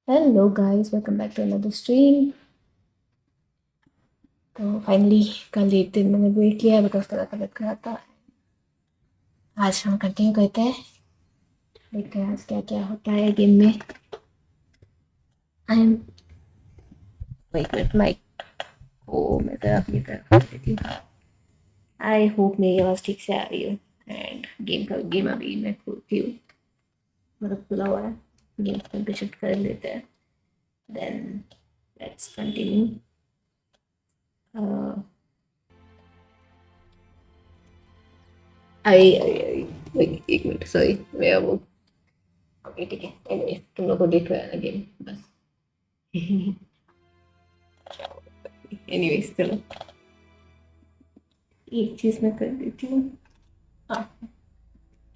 Hello guys, welcome back to another stream. तो finally कल एक दिन मैंने वेट किया है बिकॉज मेरा तबीयत खराब था. आज हम कंटिन्यू करते हैं, देखते हैं आज क्या क्या होता है गेम में. I am wait with mic को मैं ज़रा अपनी तरफ कर देती हूँ. आई होप मेरी आवाज़ ठीक से आ रही हो. एंड गेम अभी मैं खोलती हूँ, मतलब खुला हुआ है. गेम पे शिफ्ट कर लेते हैं, then let's continue. I wait, एक मिनट, सॉरी मेरा वो. ओके ठीक है, एनीवे तुम लोग को देख रहा है ना गेम बस. एनीवेज चलो एक चीज मैं कर देती हूँ. हाँ,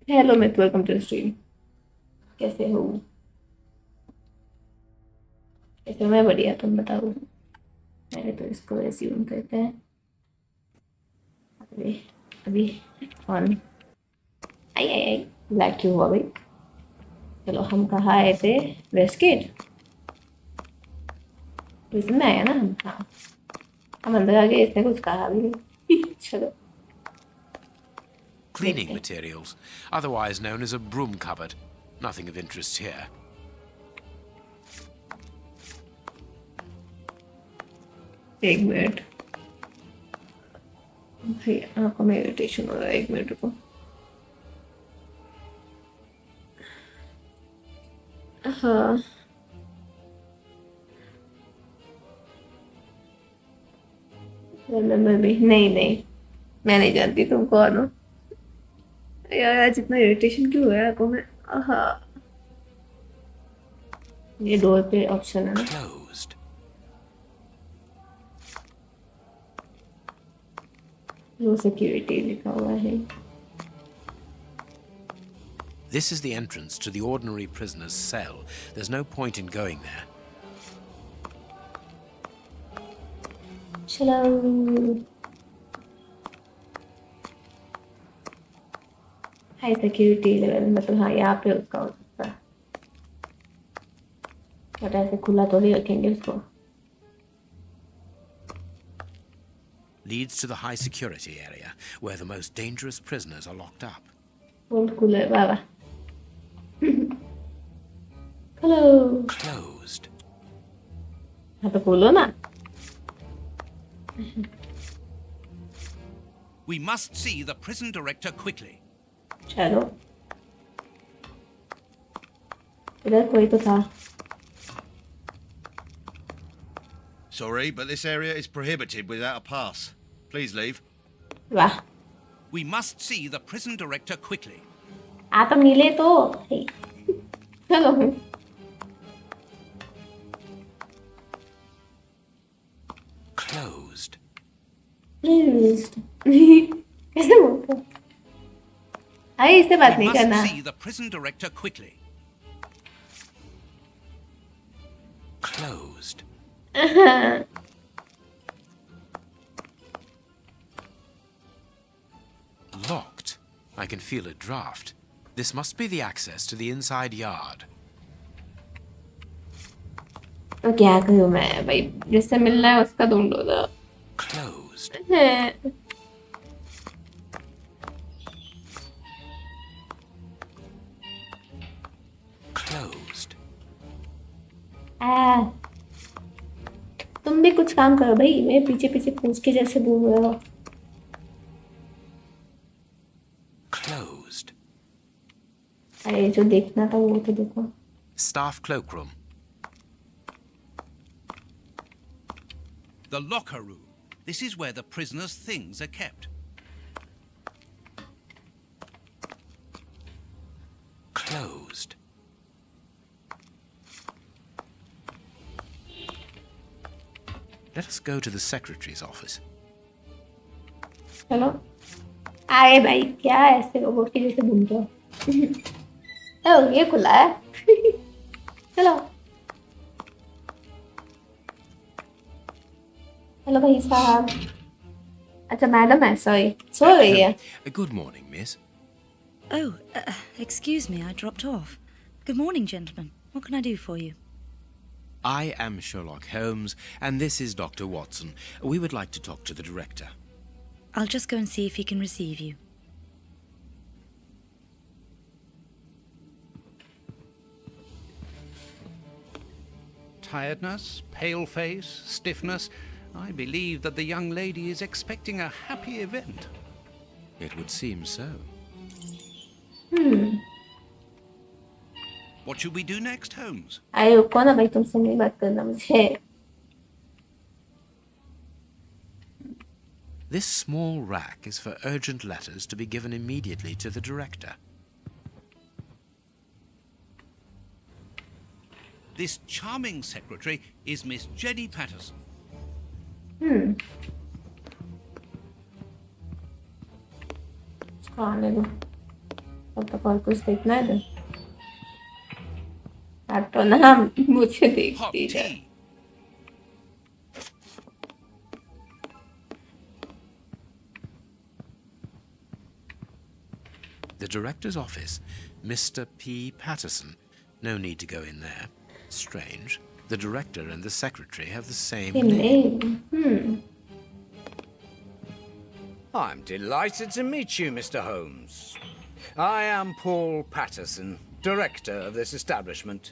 हेलो मित, वेलकम टू स्ट्रीम. कैसे हो? कैसे हो? मैं बढ़िया, तुम बताओ. पहले तो इसको रेज्यूम करते हैं. अभी अभी on. I I I black क्यों हुआ भाई? चलो हम कहाँ आए थे? वेस्टगेट प्रिजन में आया ना हम. हाँ, हम अंदर आ गए, इसने कुछ कहा भी नहीं. चलो Cleaning materials, otherwise known as a broom cupboard. Nothing of interest here. एक मिनट भाई, आंखों में इरिटेशन हो रहा है. एक मिनट रुको. हाँ रिमेम्बर भी नहीं. नहीं मैं नहीं जानती तुम कौन हो यार. आज इतना इरिटेशन क्यों हो रहा है आंखों में? हाँ ये डोर पे ऑप्शन है ना. Closed. लो सिक्योरिटी लिखा हुआ है. This is the entrance to the ordinary prisoner's cell. There's no point in going there. चलो हाई सिक्योरिटी लेवल, मतलब हाँ यहाँ पे उसका हो सकता है, बट ऐसे खुला थोड़ी रखेंगे उसको. Leads to the high security area, where the most dangerous prisoners are locked up. बहुत कूलर बाबा. हेलो. Closed. हाँ तो खोलो ना. We must see the prison director quickly. चलो इधर कोई तो था. Sorry, but this area is prohibited without a pass. Please leave. वाह, We must see the prison director quickly. आ तो मिले तो. चलो Closed. प्लीज. कैसे बोलते हो? अरे इससे बात We नहीं must करना. see the prison director quickly. Closed. Locked. I can feel a draft. This must be the access to the inside yard. तो क्या करूँ मैं भाई, जिससे मिलना है उसका ढूंढो ना. Closed. Closed. तुम भी कुछ काम करो भाई, मेरे पीछे पीछे पूछ के जैसे घूम रहे हो. Closed. अरे जो देखना था वो तो देखो. Staff cloakroom. The locker room. This is where the prisoner's things are kept. Closed. Let us go to the secretary's office. चलो आए भाई, क्या ऐसे रोबोट के जैसे घूमते हो? ओ ये खुला है. चलो हेलो भाई साहब. अच्छा मैडम है, सॉरी सो रही है. Good morning, miss. Oh, excuse me, I dropped off. Good morning, gentlemen. What can I do for you? I am Sherlock Holmes, and this is Dr. Watson. We would like to talk to the director. I'll just go and see if he can receive you. Tiredness, pale face, stiffness. I believe that the young lady is expecting a happy event. It would seem so. What should we do next, Holmes? आए कौन है भाई, तुमसे नहीं बात करना मुझे. This small rack is for urgent letters to be given immediately to the director. This charming secretary is Miss Jenny Patterson. इसको आने दो, तब तक और कुछ देखना है तो. तो ना मुझे Hot देखती है. tea. The director's office, Mr. P. Patterson. No need to go in there. Strange. The director and the secretary have the same name. name. I'm delighted to meet you, Mr. Holmes. I am Paul Patterson, director of this establishment.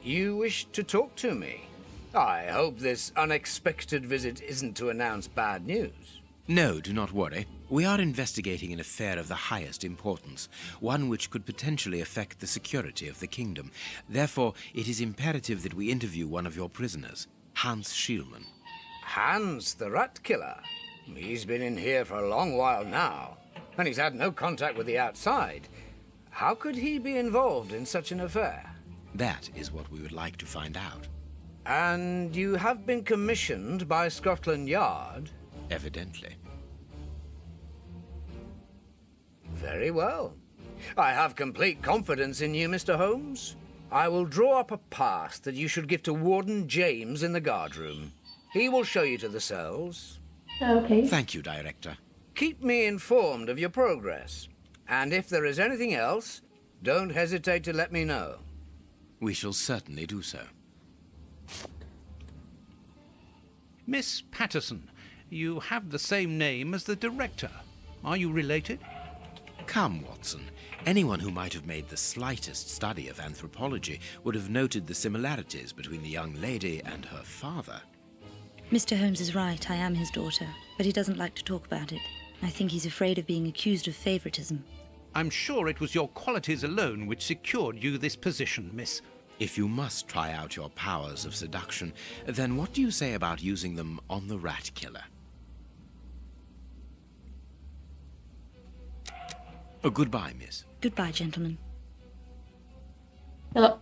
You wish to talk to me? I hope this unexpected visit isn't to announce bad news. No, do not worry. We are investigating an affair of the highest importance, one which could potentially affect the security of the kingdom. Therefore, it is imperative that we interview one of your prisoners, Hans Schielmann. Hans, the rat killer. He's been in here for a long while now, and he's had no contact with the outside. How could he be involved in such an affair? That is what we would like to find out. And you have been commissioned by Scotland Yard? Evidently. Very well. I have complete confidence in you, Mr. Holmes. I will draw up a pass that you should give to Warden James in the guardroom. He will show you to the cells. Okay. Thank you, Director. Keep me informed of your progress. And if there is anything else, don't hesitate to let me know. We shall certainly do so. Miss Patterson, you have the same name as the director. Are you related? Come, Watson. Anyone who might have made the slightest study of anthropology would have noted the similarities between the young lady and her father. Mr. Holmes is right, I am his daughter, but he doesn't like to talk about it. I think he's afraid of being accused of favoritism. I'm sure it was your qualities alone which secured you this position, miss. If you must try out your powers of seduction, then what do you say about using them on the rat killer? Goodbye, miss. Goodbye, gentlemen. Oh.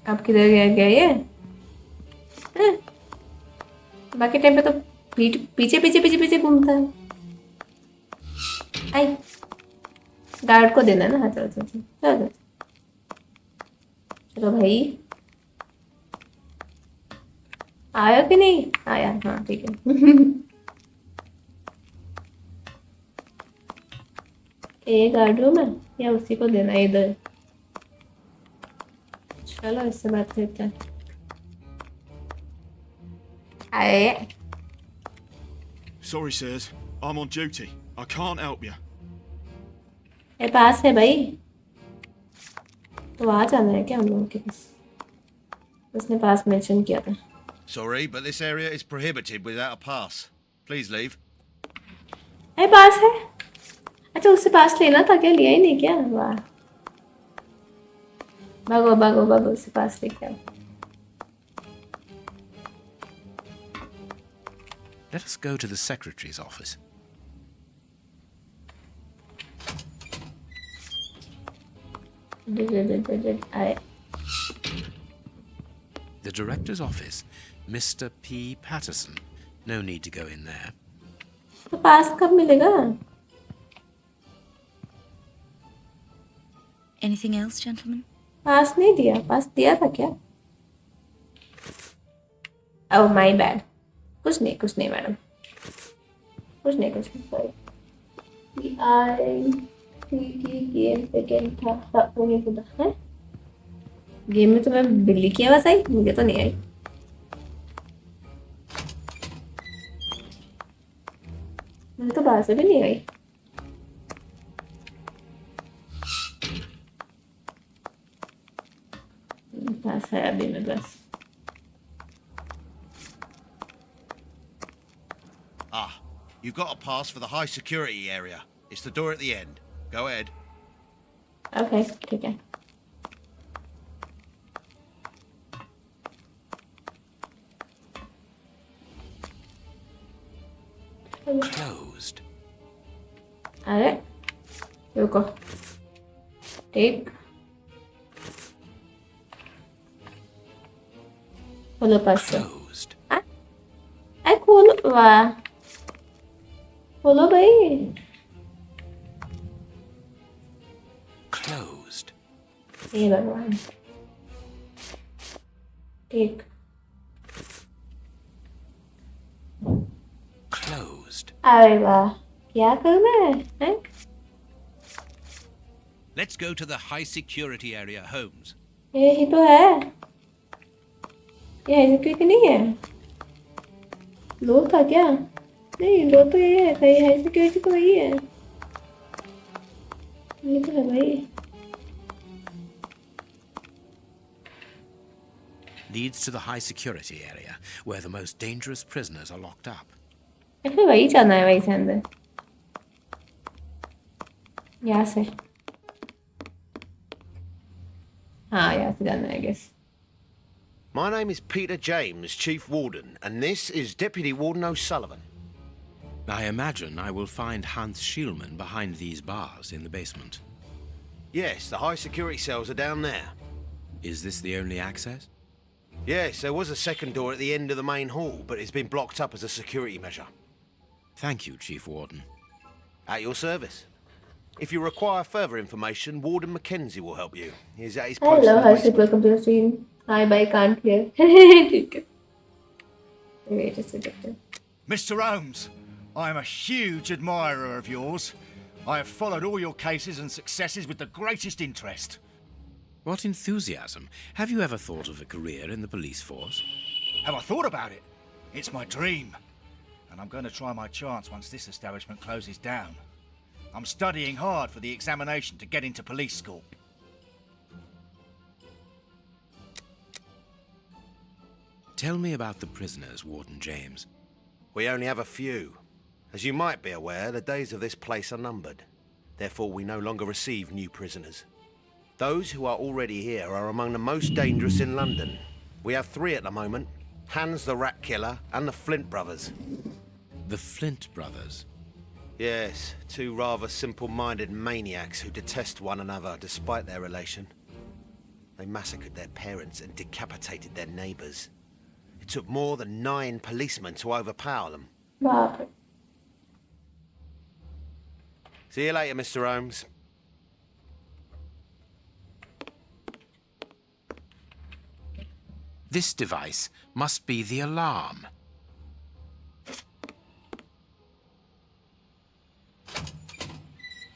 अब किधर गया ये? बाकी time पे तो पीछे पीछे पीछे पीछे घूमता है. आई गार्ड को देना है ना. हाँ चलो चलो चलो चलो भाई. आया कि नहीं आया? हाँ ठीक है. ये गार्ड रूम है या उसी को देना है इधर? चलो इससे बात करते हैं. आए. Sorry, sirs. I'm on duty. I can't help you. ये पास है भाई. तो आ जाना है क्या हम लोगों के पास? उसने पास मेंशन किया था. Sorry, but this area is prohibited without a pass. Please leave. ये पास है. अच्छा उससे पास लेना था क्या? लिया ही नहीं क्या? वाह. भागो भागो भागो उससे पास लेके आओ. Let us go to the secretary's office. आए. The director's office, Mr. P. Patterson. No need to go in there. तो पास कब मिलेगा? Anything else, gentlemen? पास नहीं दिया. पास दिया था क्या? Oh my bad. कुछ नहीं मैडम. कुछ नहीं. Sorry. गेम सेकेंड था तो ये खुदा है गेम में तो मैं बिल्ली की आवाज आई मुझे तो नहीं आई मुझे तो बाहर से भी नहीं आई पास है अभी मेरे पास Ah, you've got a pass for the high security area. It's the door at the end. Go ahead. Okay ठीक है Closed. अरे रुको ठीक खोलो पास से Closed. खोलो वाह खोलो भाई Closed. हे भगवान ठीक Closed. अरे वाह क्या करना है Let's go to the high security area, Holmes. ये तो है ये सिक्योरिटी नहीं है लो था क्या नहीं लो तो ये है सही है सिक्योरिटी तो वही है ये तो है भाई Leads to the high security area, where the most dangerous prisoners are locked up. ऐसे वही जाना है वही से अंदर यहाँ से हाँ यहाँ से जाना है I guess My name is Peter James, Chief Warden, and this is Deputy Warden O'Sullivan. I imagine I will find Hans Schielman behind these bars in the basement. Yes, the high security cells are down there. Is this the only access? Yes, there was a second door at the end of the main hall, but it's been blocked up as a security measure. Thank you, Chief Warden. At your service. If you require further information, Warden Mackenzie will help you. He's at his post. Hello in the Harshit basement. Welcome to the stream hi bye can't hear ठीक है wait just a second Mr. Holmes, I am a huge admirer of yours. I have followed all your cases and successes with the greatest interest. What enthusiasm! Have you ever thought of a career in the police force? Have I thought about it? It's my dream. And I'm going to try my chance once this establishment closes down. I'm studying hard for the examination to get into police school. Tell me about the prisoners, Warden James. We only have a few. As you might be aware, the days of this place are numbered. Therefore, we no longer receive new prisoners. Those who are already here are among the most dangerous in London. We have 3 at the moment. Hans the Rat Killer and the Flint brothers. The Flint brothers. Yes, 2 rather simple-minded maniacs who detest one another despite their relation. They massacred their parents and decapitated their neighbours. It took more than 9 policemen to overpower them. बाप रे See you later, Mr. Holmes. This device must be the alarm.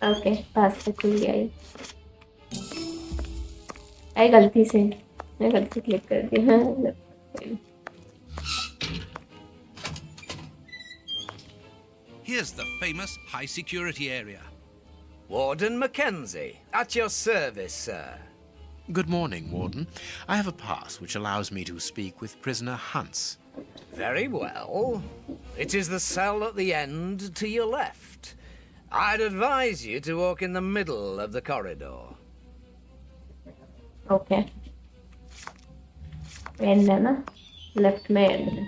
Okay पास से खुल गया ये आई गलती से मैं गलती से क्लिक कर दी हाँ Here's the famous high security area. Warden Mackenzie, at your service, sir. Good morning, Warden. I have a pass which allows me to speak with prisoner Hans. Very well. It is the cell at the end to your left. I'd advise you to walk in the middle of the corridor. Okay and है ना left में and है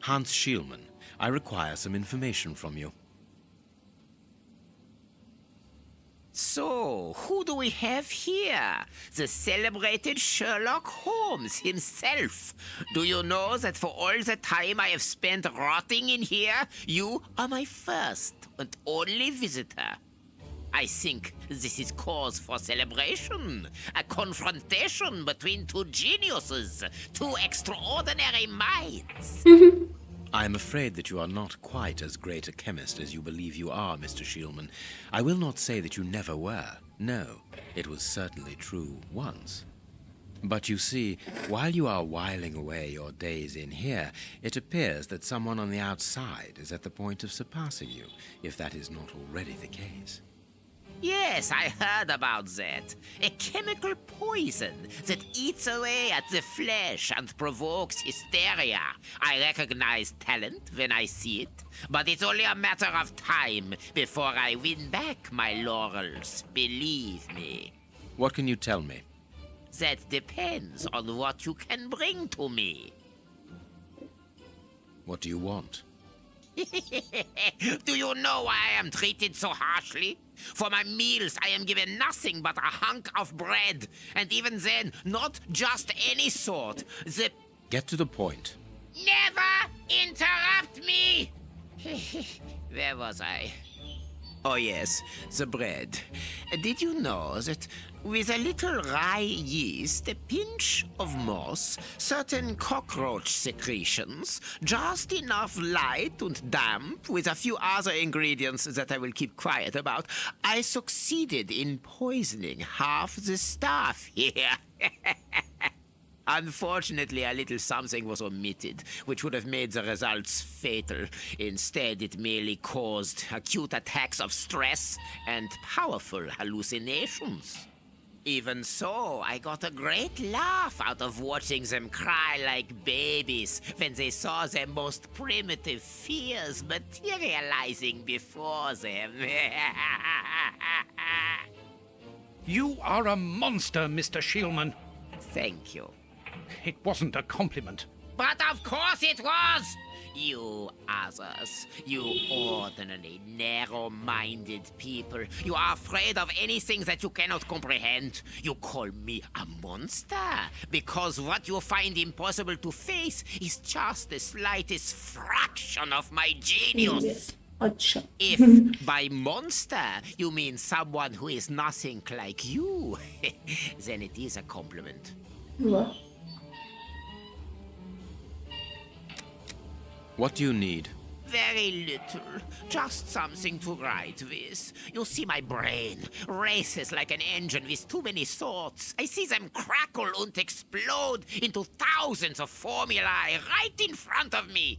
Hans Schielman, I require some information from you. So, who do we have here? The celebrated Sherlock Holmes himself. Do you know that for all the time I have spent rotting in here, you are my first and only visitor? I think this is cause for celebration. A confrontation between two geniuses, two extraordinary minds. I am afraid that you are not quite as great a chemist as you believe you are, Mr. Shielman. I will not say that you never were. No, it was certainly true once. But you see, while you are whiling away your days in here, it appears that someone on the outside is at the point of surpassing you, if that is not already the case. Yes, I heard about that. A chemical poison that eats away at the flesh and provokes hysteria. I recognize talent when I see it, but it's only a matter of time before I win back my laurels, believe me. What can you tell me? That depends on what you can bring to me. What do you want? Do you know why I am treated so harshly? For my meals, I am given nothing but a hunk of bread. And even then, not just any sort. Get to the point. Never interrupt me! Where was I? Oh yes, the bread. Did you know that with a little rye yeast, a pinch of moss, certain cockroach secretions, just enough light and damp, with a few other ingredients that I will keep quiet about, I succeeded in poisoning half the staff here. Unfortunately, a little something was omitted, which would have made the results fatal. Instead, it merely caused acute attacks of stress and powerful hallucinations. Even so, I got a great laugh out of watching them cry like babies when they saw their most primitive fears materializing before them. You are a monster, Mr. Shielman. Thank you. It wasn't a compliment. But of course it was! You others, you ordinary, narrow-minded people, you are afraid of anything that you cannot comprehend. You call me a monster because what you find impossible to face is just the slightest fraction of my genius. अच्छा If by monster you mean someone who is nothing like you, then it is a compliment. वाह What do you need? Very little. Just something to write with. You see, my brain races like an engine with too many thoughts. I see them crackle and explode into thousands of formulae right in front of me.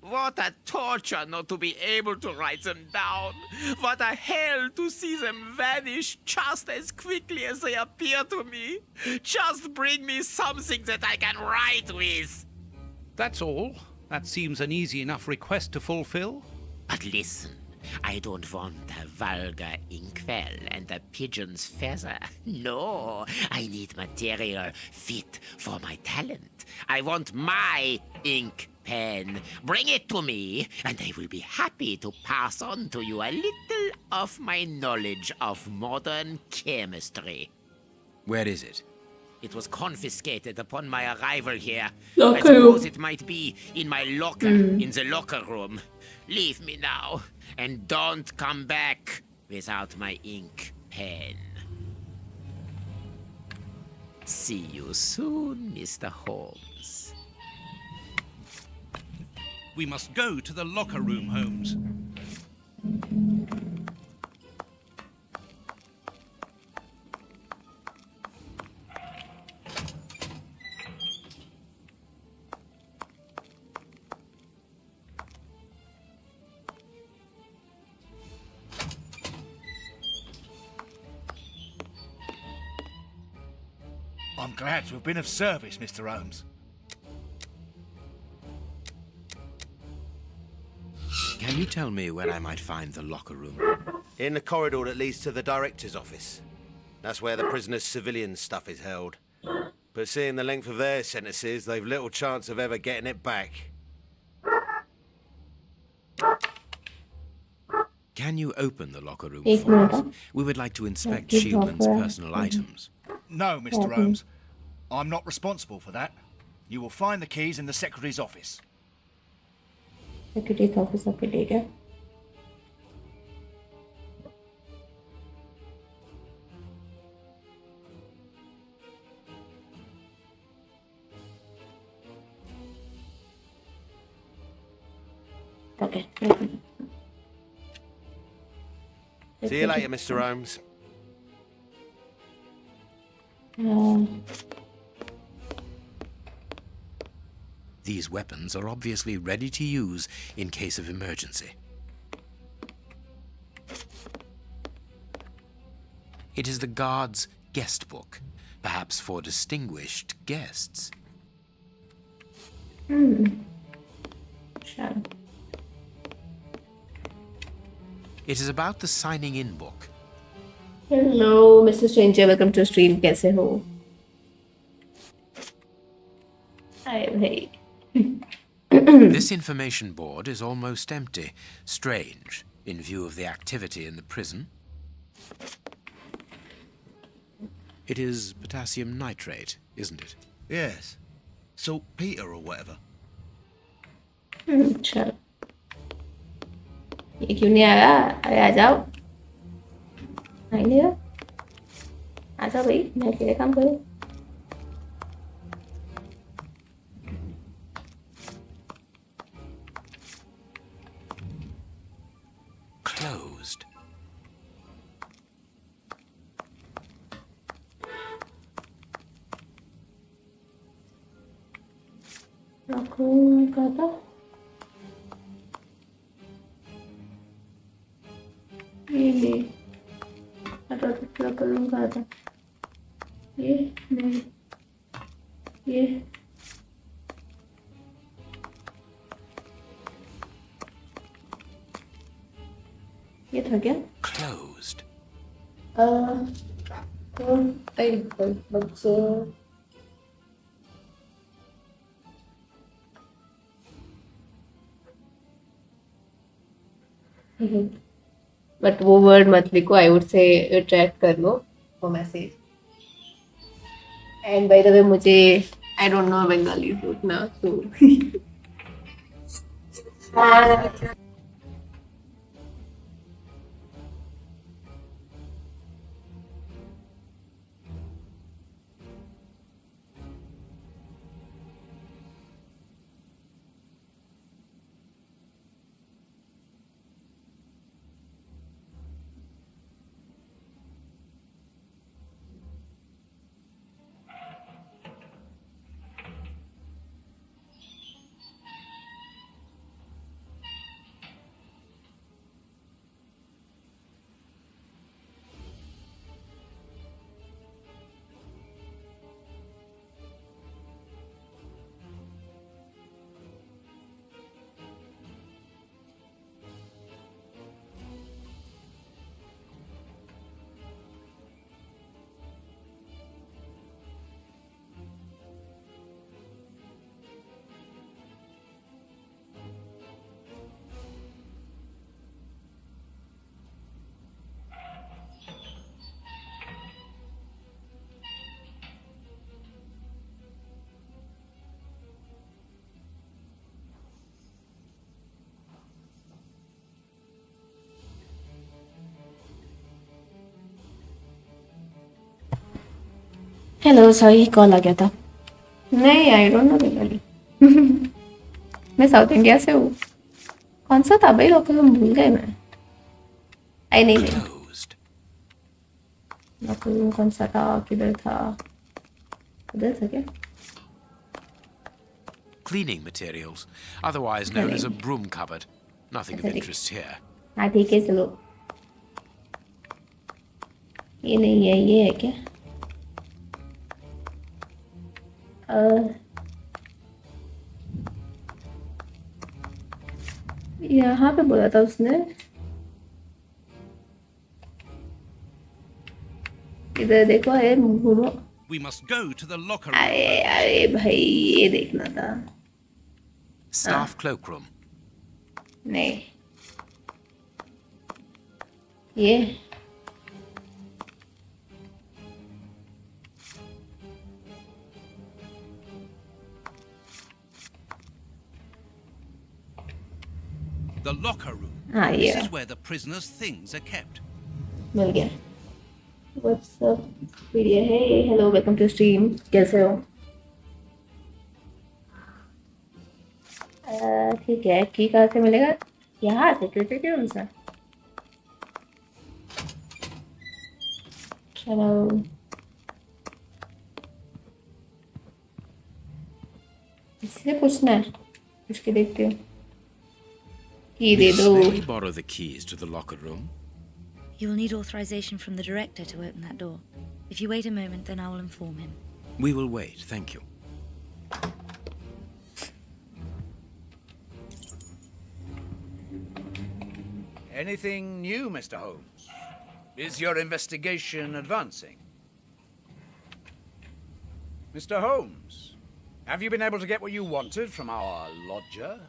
What a torture not to be able to write them down. What a hell to see them vanish just as quickly as they appear to me. Just bring me something that I can write with. That's all. That seems an easy enough request to fulfill. But listen, I don't want a vulgar inkwell and a pigeon's feather. No, I need material fit for my talent. I want my ink pen. Bring it to me, and I will be happy to pass on to you a little of my knowledge of modern chemistry. Where is it? It was confiscated upon my arrival here. I suppose it might be in my locker, in the locker room. Leave me now, and don't come back without my ink pen. See you soon, Mr. Holmes. We must go to the locker room, Holmes. I'm glad to have been of service, Mr. Holmes. Can you tell me where I might find the locker room? In the corridor that leads to the director's office. That's where the prisoners' civilian stuff is held. But seeing the length of their sentences, they've little chance of ever getting it back. Can you open the locker room एक for minute us? हाँ। We would like to inspect Keep Shieldman's locker. personal items. No, Mr. Holmes. I'm not responsible for that. You will find the keys in the secretary's office. Secretary's office of ठीक Okay. See you later, Mr. Holmes. These weapons are obviously ready to use in case of emergency. It is the guard's guest book, perhaps for distinguished guests. Sure. It is about the signing in book. Hello, Mr. Stranger. Welcome to stream. कैसे हो? Hi, भाई. This information board is almost empty. Strange, in view of the activity in the prison. It is potassium nitrate, isn't it? Yes. Saltpeter or whatever. अच्छा. ये क्यों नहीं आया? अरे आ जाओ. नहीं नहीं आ जाओ भाई. मैं अकेले काम करूँ. Closed. Aku kata ini atau kita belum kata ये नहीं ये था क्या? Closed. बच्चे बट वो वर्ड मत लिखो. आई वुड से ट्रैक कर लो वो message. And by the way मुझे आई डोंट नो बंगाली उतना सो हेलो सॉरी कॉल आ गया था. नहीं आई डोंट नो बंगाली. मैं साउथ इंडिया से हूँ. कौन सा था भाई लोग भूल गए मैं. आई नहीं Closed. लोग कौन सा था किधर था क्या? Cleaning materials, otherwise known as a broom cupboard. Nothing of interest here. हाँ ठीक है चलो. ये नहीं है ये है क्या? यहाँ पे बोला था उसने. इधर देखो है घूमो. We must go to the locker room. अरे भाई ये देखना था. Staff cloakroom. नहीं ये The locker room. हाँ ये This is where the prisoners' things are kept. मिल गया. What's up? वीडियो है ये. Hello, welcome to stream. कैसे हो? ठीक है. की कहाँ से मिलेगा? यहाँ सिक्योरिटी रूम से. चलो. इससे पूछना है. पूछ के देखती हूँ. की दे Miss, दो. may we borrow the keys to the locker room? You will need authorization from the director to open that door. If you wait a moment, then I will inform him. We will wait, thank you. Anything new, Mr. Holmes? Is your investigation advancing? Mr. Holmes, have you been able to get what you wanted from our lodger?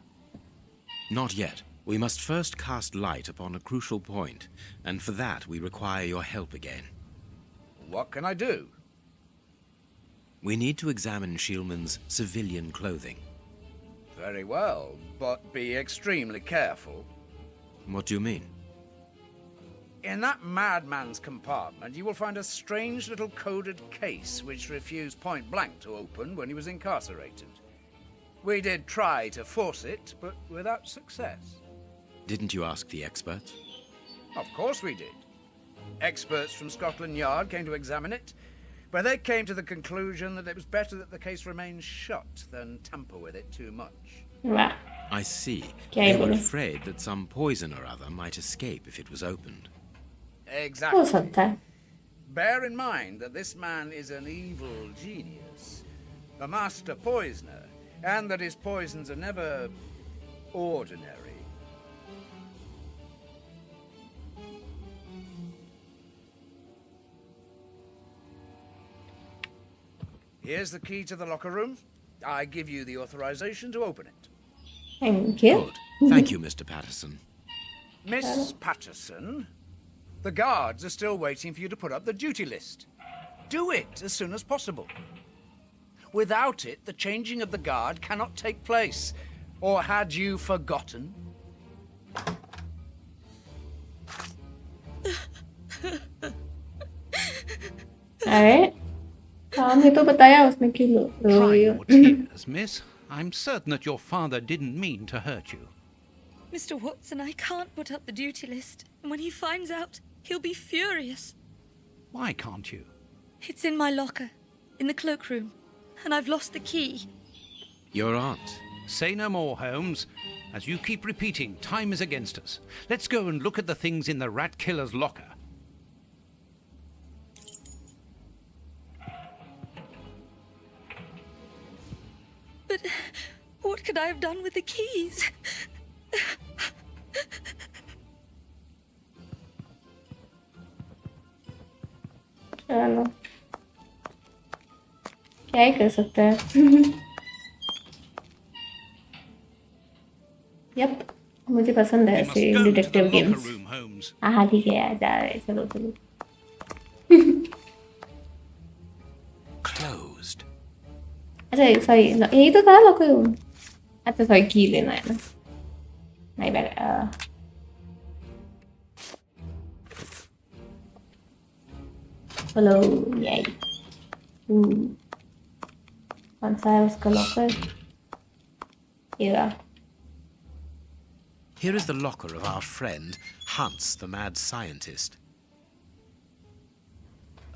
Not yet. We must first cast light upon a crucial point, and for that we require your help again. What can I do? We need to examine Shielman's civilian clothing. Very well, but be extremely careful. What do you mean? In that madman's compartment, you will find a strange little coded case which refused point blank to open when he was incarcerated. We did try to force it, but without success. Didn't you ask the experts? Of course we did. Experts from Scotland Yard came to examine it, but they came to the conclusion that it was better that the case remain shut than tamper with it too much. वाह. I see. क्या They he were बोले? afraid that some poison or other might escape if it was opened. हो Exactly. सकता है. Bear in mind that this man is an evil genius, a master poisoner, and that his poisons are never ordinary. Here's the key to the locker room. I give you the authorization to open it. Thank you. Good. Thank you, Mr. Patterson. Miss Patterson, the guards are still waiting for you to put up the duty list. Do it as soon as possible. Without it, the changing of the guard cannot take place. Or had you forgotten? अरे काम ही तो बताया उसने क्यों रो Dry रही your हो. tears, miss. I'm certain that your father didn't mean to hurt you. Mr. Watson, I can't put up the duty list. And when he finds out, he'll be furious. Why can't you? It's in my locker, in the cloakroom. And I've lost the key. Your aunt. Say no more, Holmes. As you keep repeating, time is against us. Let's go and look at the things in the rat killer's locker. But what could I have done with the keys? चलो क्या ही कर सकते हैं. Yup, मुझे पसंद है We must ऐसे go to the detective locker games. room, Holmes. हाँ ठीक है, जा रहे हैं. चलो चलो. Closed. अच्छा सॉरी, यही तो था लॉकर रूम. अच्छा सॉरी, की लेना है ना. My bad. हेलो. यही. कौन सा है उसका लॉकर? ये रहा. Here is the locker of our friend, Hans, the mad scientist.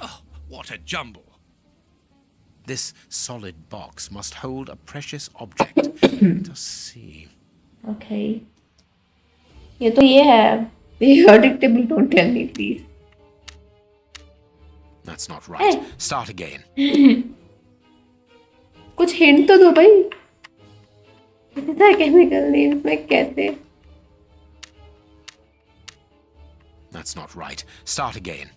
Oh, what a jumble. This solid box must hold a precious object. Let us see. Okay. ये तो ये है. Periodic table, don't tell me, please. That's not right. Start again. कुछ hint तो दो भाई. इतना chemical names में कैसे? That's not right. Start again.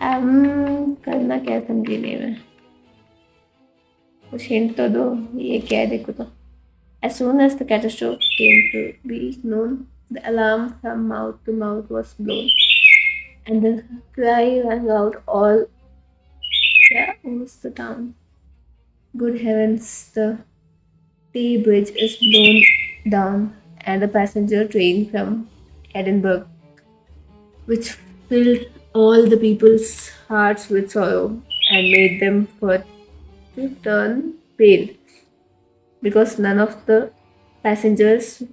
करना क्या समझी नहीं मैं. कुछ हिंट तो दो. ये क्या है देखो तो. As soon as the catastrophe came to be known, the alarm from mouth to mouth was blown. and the cry rang out all. Yeah, was the town. Good heavens, the Tay Bridge is blown down, and a passenger train from Edinburgh, which filled all the people's hearts with sorrow and made them for to turn pale, because none of the passengers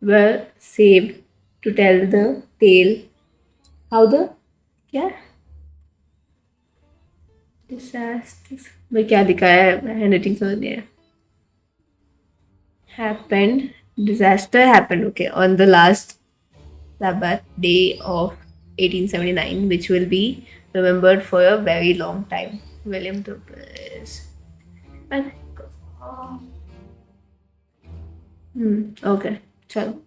were saved to tell the tale. How the क्या disasters में क्या दिखाया है handwriting समझ नहीं आया happened disaster happened okay on the last Sabbath day of 1879, which will be remembered for a very long time. William Douglas. Okay, chalo.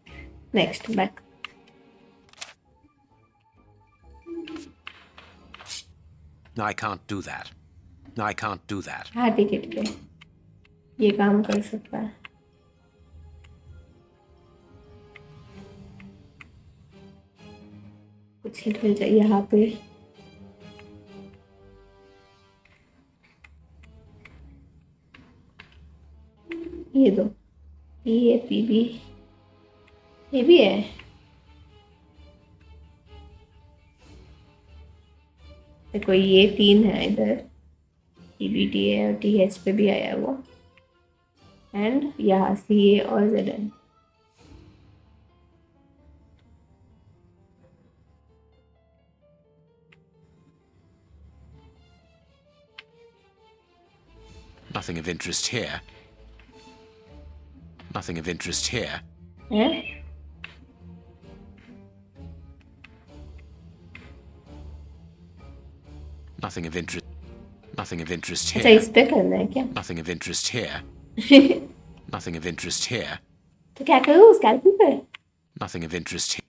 Next, back. I can't do that. I can't do that. हाँ ठीक है ठीक है ये काम कर सकता है कुछ हिंट मिल जाए यहाँ पे ये दो ये पीबी ये भी है देखो ये 3 है इधर पीबीटी है और टीएच पे भी आया वो एंड यहाँ सीए और ZN Nothing of interest here. Nothing of interest here. है Nothing of interest. Nothing of interest अच्छा here. इस पे करना है क्या Nothing of interest here. Nothing of interest here. तो क्या करूँ स्कैल्पल पे Nothing of interest here.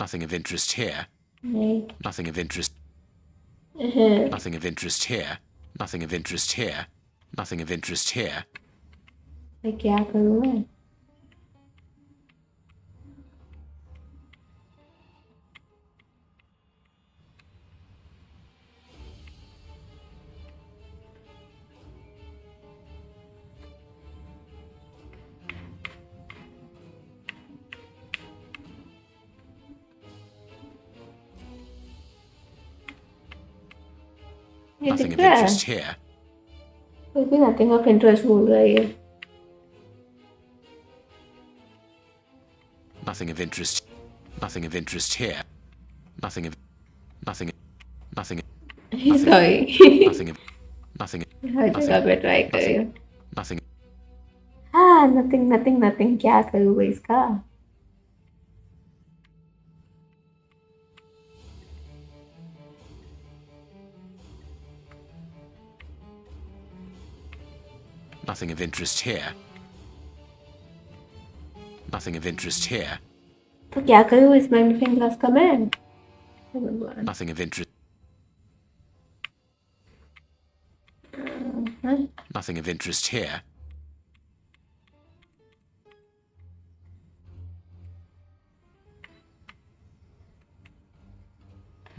Nothing of interest here. नहीं Nothing of interest. Nothing of interest here. Nothing of interest here. Nothing of interest here. मैं क्या करूँ मैं ये Nothing दिख of रहा है interest here. कोई भी नथिंग ऑफ इंटरेस्ट बोल रहा है ये Nothing of interest. Nothing of interest here. Nothing of. Nothing. Nothing. Sorry Nothing of. Nothing. हर जगह पे ट्राई कर रही हूँ Nothing. हाँ नथिंग नथिंग नथिंग क्या करूँ मैं इसका Nothing of interest here. Nothing of interest here. तो क्या करूँ इस मैग्नीफाइंग ग्लास का मैं Nothing of interest. Nothing of interest here.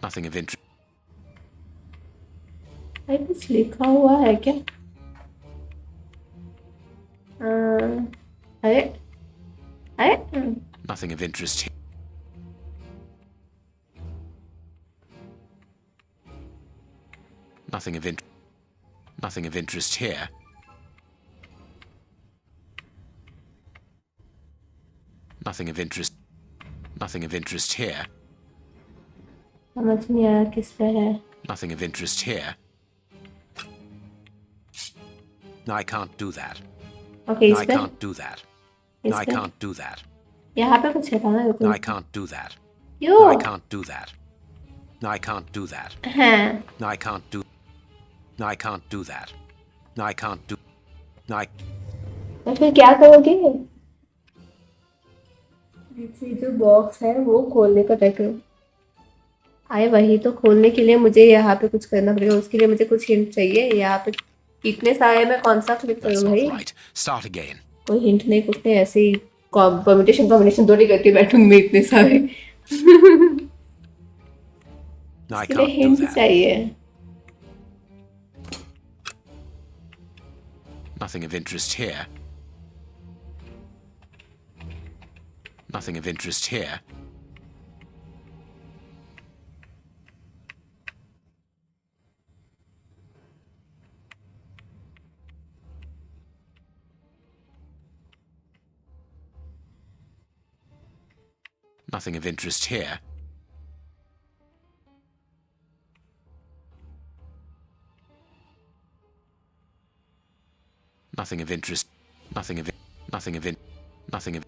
Nothing of interest. भाई कुछ लिखा हुआ है क्या अरे अरे Nothing of interest here. Nothing of interest. Nothing of interest here. Nothing of interest. Nothing of interest here. समझ नहीं आया किस पे है Nothing of interest here. No, I can't do that. Okay No, इस I पे can't do that. इस No, I पे can't do that. यहाँ पे कुछ है था ना No, रुको I can't do that. क्यों No, I can't do that. No, I can't do that. हाँ No, I can't do. No, I can't do that. No, I can't do. No, I. तो फिर क्या करोगे नीचे जो बॉक्स है वो खोलने का ट्राई करो आए वही तो खोलने के लिए मुझे यहाँ पे कुछ करना पड़ेगा उसके लिए मुझे कुछ हिंट चाहिए यहाँ पे इतने सारे में कौन सा क्लिक That's करूँ not भाई right. Start again. कोई हिंट नहीं कुछ नहीं ऐसे ही परम्यूटेशन कॉम्बिनेशन थोड़ी करती बैठूंगी मैं इतने सारे I इसके लिए can't do हिंट that. चाहिए. Nothing of interest here. Nothing of interest here. Nothing of interest here. Nothing of interest. Nothing of nothing of nothing of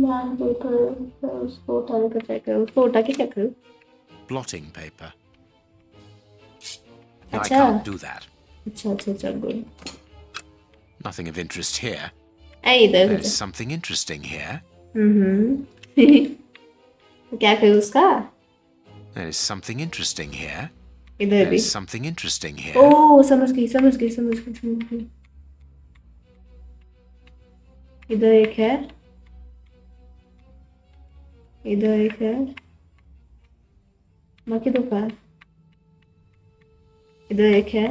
Man paper उसको उठाने का ट्राई करूँ. उसको उठा के क्या करूँ? blotting paper. I अच्छा. can't do that. अच्छा good. Nothing of interest here. आई इधर There's इधर. something interesting here. तो क्या करूँ उसका? There is something interesting here. इधर भी. There's something interesting here. ओह समझ गई. इधर एक है. इधर एक है. बाकी दो का. इधर एक है.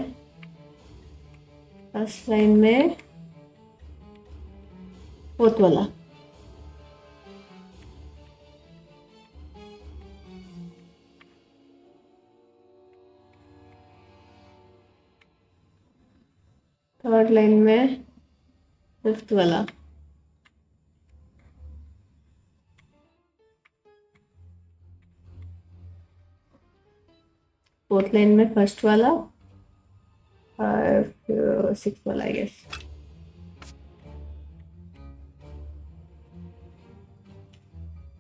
फर्स्ट लाइन में फोर्थ वाला. थर्ड लाइन में फिफ्थ वाला. फोर्थ लाइन में फर्स्ट वाला और सिक्स्थ वाला आई गेस.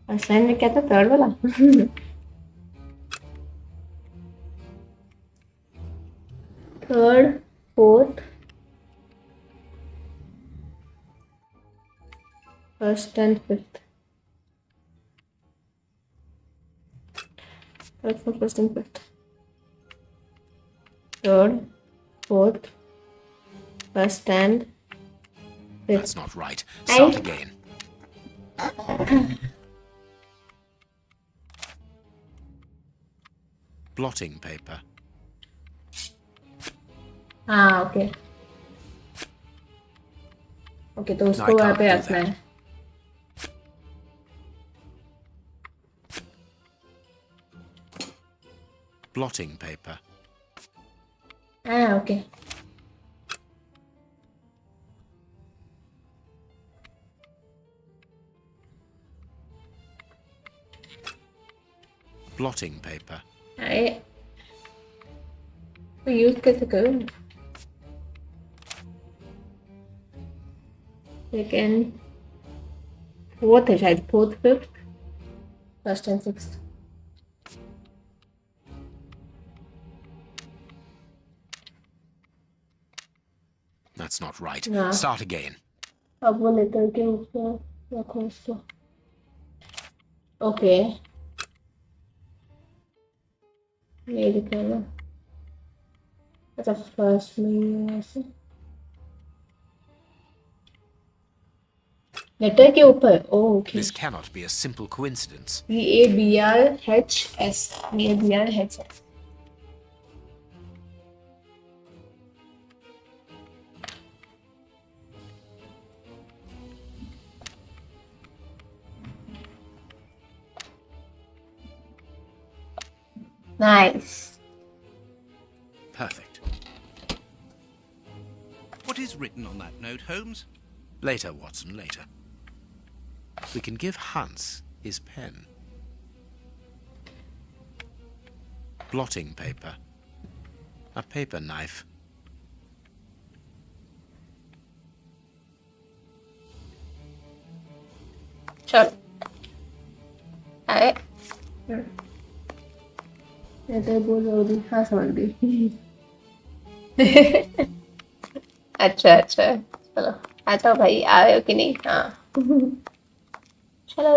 फर्स्ट लाइन में क्या था? थर्ड वाला. Third, fourth, first and fifth. Third, fourth, first and fifth. Third, fourth, first and fifth. That's not right. Start again. Blotting paper. हाँ okay. Okay तो उसको वहाँ पे रखना है. Blotting paper. हाँ ओके. Blotting paper. आए तो यूज कैसे करूँ? सेकेंड, फोर्थ है शायद. Fourth, fifth, first and sixth. That's not right. No. Start again. अब वो लेटर के ऊपर रखो उसको. ओके. ये दिखाना. अच्छा फर्स्ट में ऐसे लेटर के ऊपर. Okay. This cannot be a simple coincidence. VABRHS. VABRHS. Nice. Perfect. What is written on that note, Holmes? Later, Watson, later. We can give Hans his pen. Blotting paper. A paper knife. चलो. आए. तो बोल रही. हाँ समझ गई. अच्छा चलो आ जाओ भाई. आ रहे हो कि नहीं? हाँ चलो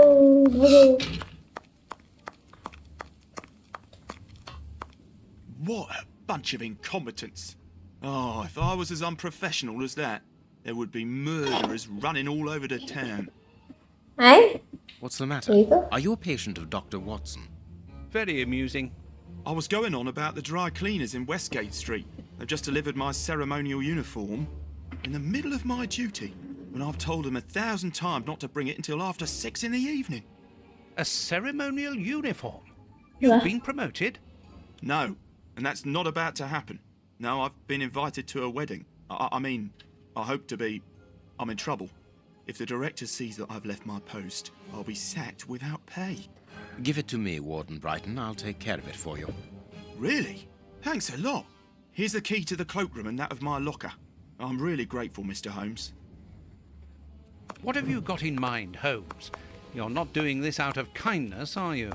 भागो. What a bunch of incompetents. Oh, if I was as unprofessional as that, there would be murderers running all over the town. आए What's the matter? Either. Are you a patient of Dr. Watson? Very amusing. I was going on about the dry cleaners in Westgate Street. They've just delivered my ceremonial uniform in the middle of my duty, when I've told them 1,000 times not to bring it until after 6 in the evening. A ceremonial uniform? You've been promoted? No, and that's not about to happen. No, I've been invited to a wedding. I mean, I hope to be. I'm in trouble. If the director sees that I've left my post, I'll be sacked without pay. Give it to me, Warden Brighton. I'll take care of it for you. Really? Thanks a lot. Here's the key to the cloakroom and that of my locker. I'm really grateful, Mr. Holmes. What have you got in mind, Holmes? You're not doing this out of kindness, are you?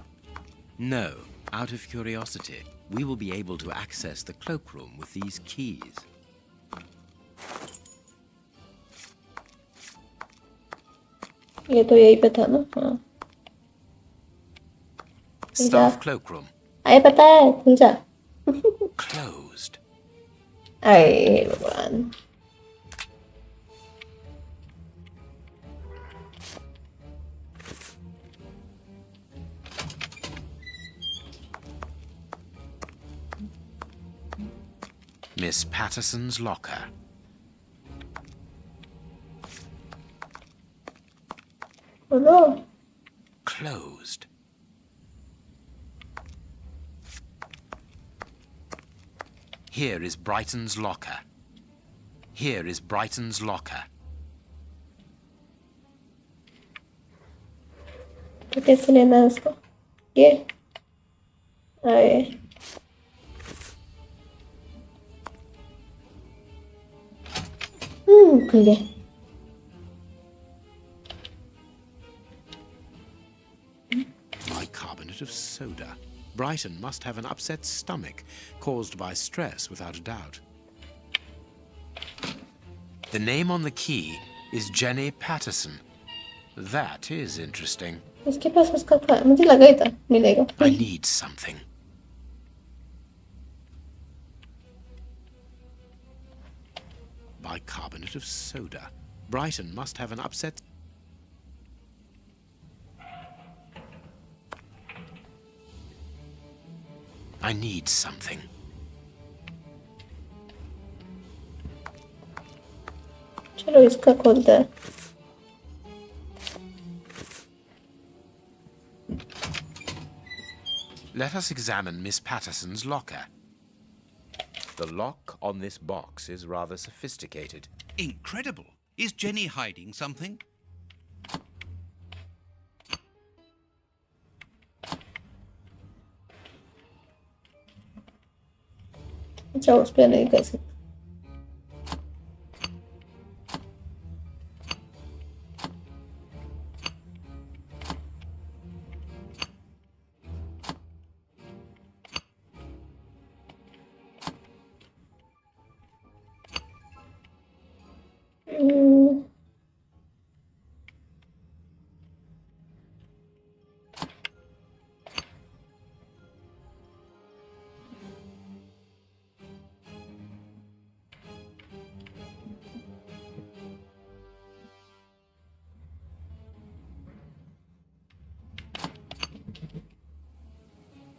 No, out of curiosity. We will be able to access the cloakroom with these keys. ये तो यही पे था ना. हाँ. Staff cloakroom. आए पता है खुल जा. Closed. अरे भगवान. Miss Patterson's locker. बोलो. Closed. Here is Brighton's locker. Here is Brighton's locker. तो कैसे लेना है उसको? ये. अरे. खुल गया. Bicarbonate of soda. Brighton must have an upset stomach, caused by stress without a doubt. The name on the key is Jenny Patterson. That is interesting. इसके पास उसका था. मुझे लगा ही था मिलेगा. I need something. Bicarbonate of soda. Brighton must have an upset. I need something. चलो इसका खोलते हैं. Let us examine Miss Patterson's locker. The lock on this box is rather sophisticated. Incredible. Is Jenny hiding something? अच्छा उस पे नहीं कर सकते.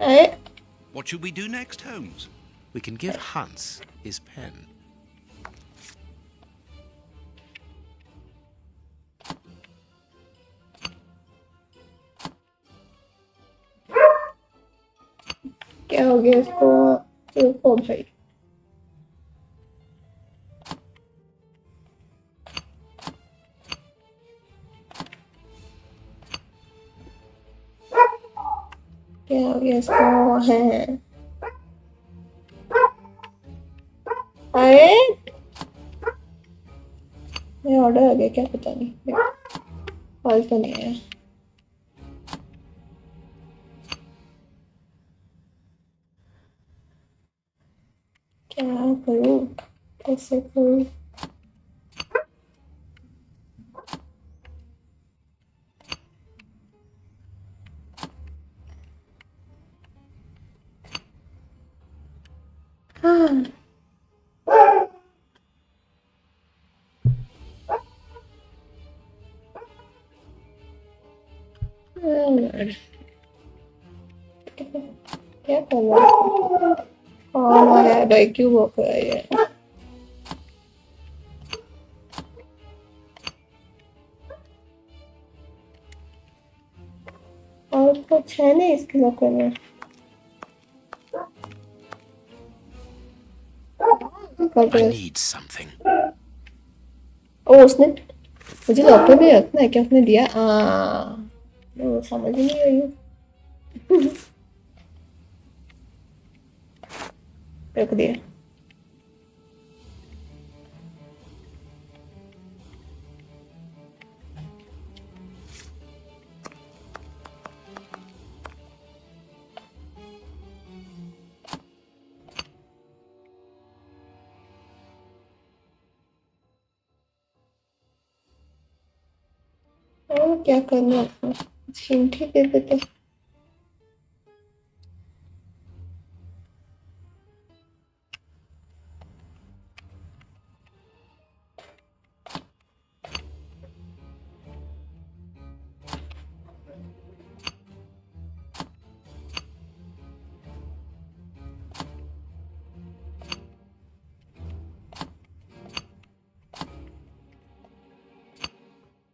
अरे. What should we do next, Holmes? We can give Hans his pen. क्या हो गया इसको? रुको भाई. क्या हो गया इसको? है. अरे. ये ऑर्डर आ गया क्या पता नहीं. कॉल तो नहीं है. क्या करूँ? कैसे करूँ? हाँ. यार, क्या कर रहा है? कौन है भाई, क्यों वो कर रहा है? और कुछ है नहीं इसके लॉकर में? I need something. ओ उसने मुझे लॉकर में रखना है क्या? उसने दिया? वो समझ ही नहीं आई। रख दिया। और क्या करना है उसमें? कुछ हिंट ही दे देते।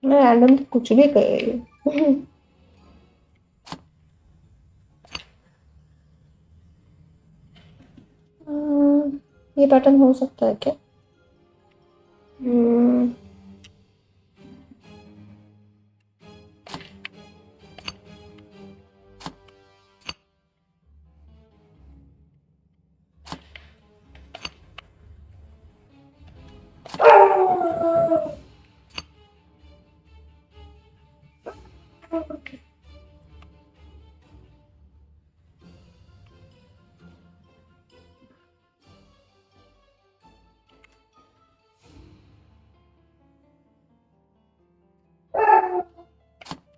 मैं रैंडम कुछ भी कर रही हूँ। ये पैटर्न हो सकता है क्या?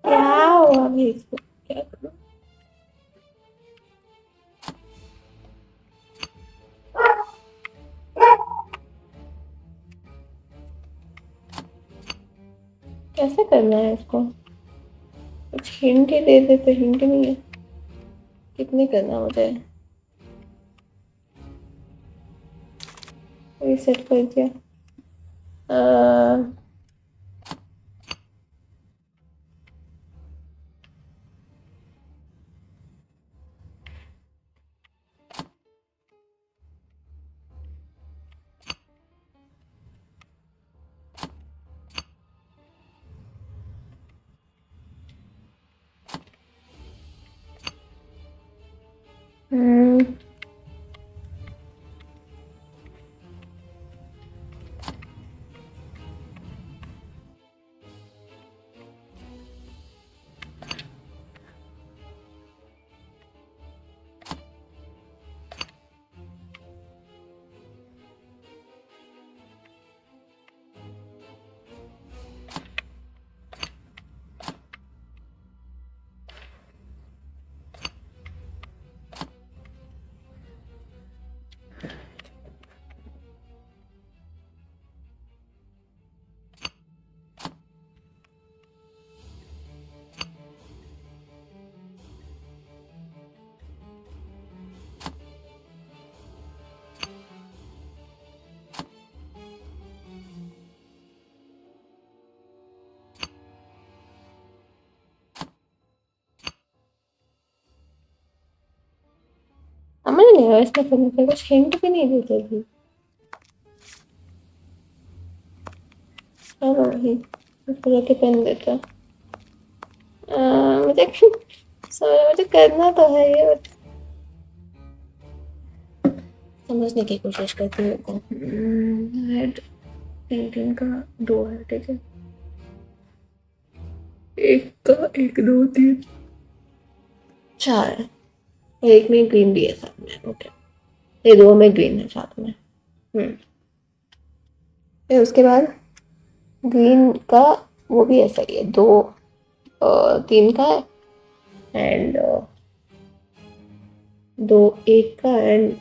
क्या हुआ अभी इसको? क्या करूं? कैसे करना है इसको? कुछ हिंट ही दे देते। हिंट नहीं है। कितने करना मुझे? रीसेट कर दिया। समझ नहीं आया इसमें करने का। कुछ हिंट भी नहीं देते थे। चलो वही इस तरह के पेन देता। मुझे मुझे करना तो है ये, बट समझने की कोशिश करती हूँ। हेड तीन का 2 है, ठीक है। एक का 1 2 3 4 और एक में ग्रीन भी है साथ में। ओके, ये 2 में ग्रीन है साथ में। फिर उसके बाद ग्रीन का वो भी ऐसा ही है, 2 3 का है एंड 2 1 का एंड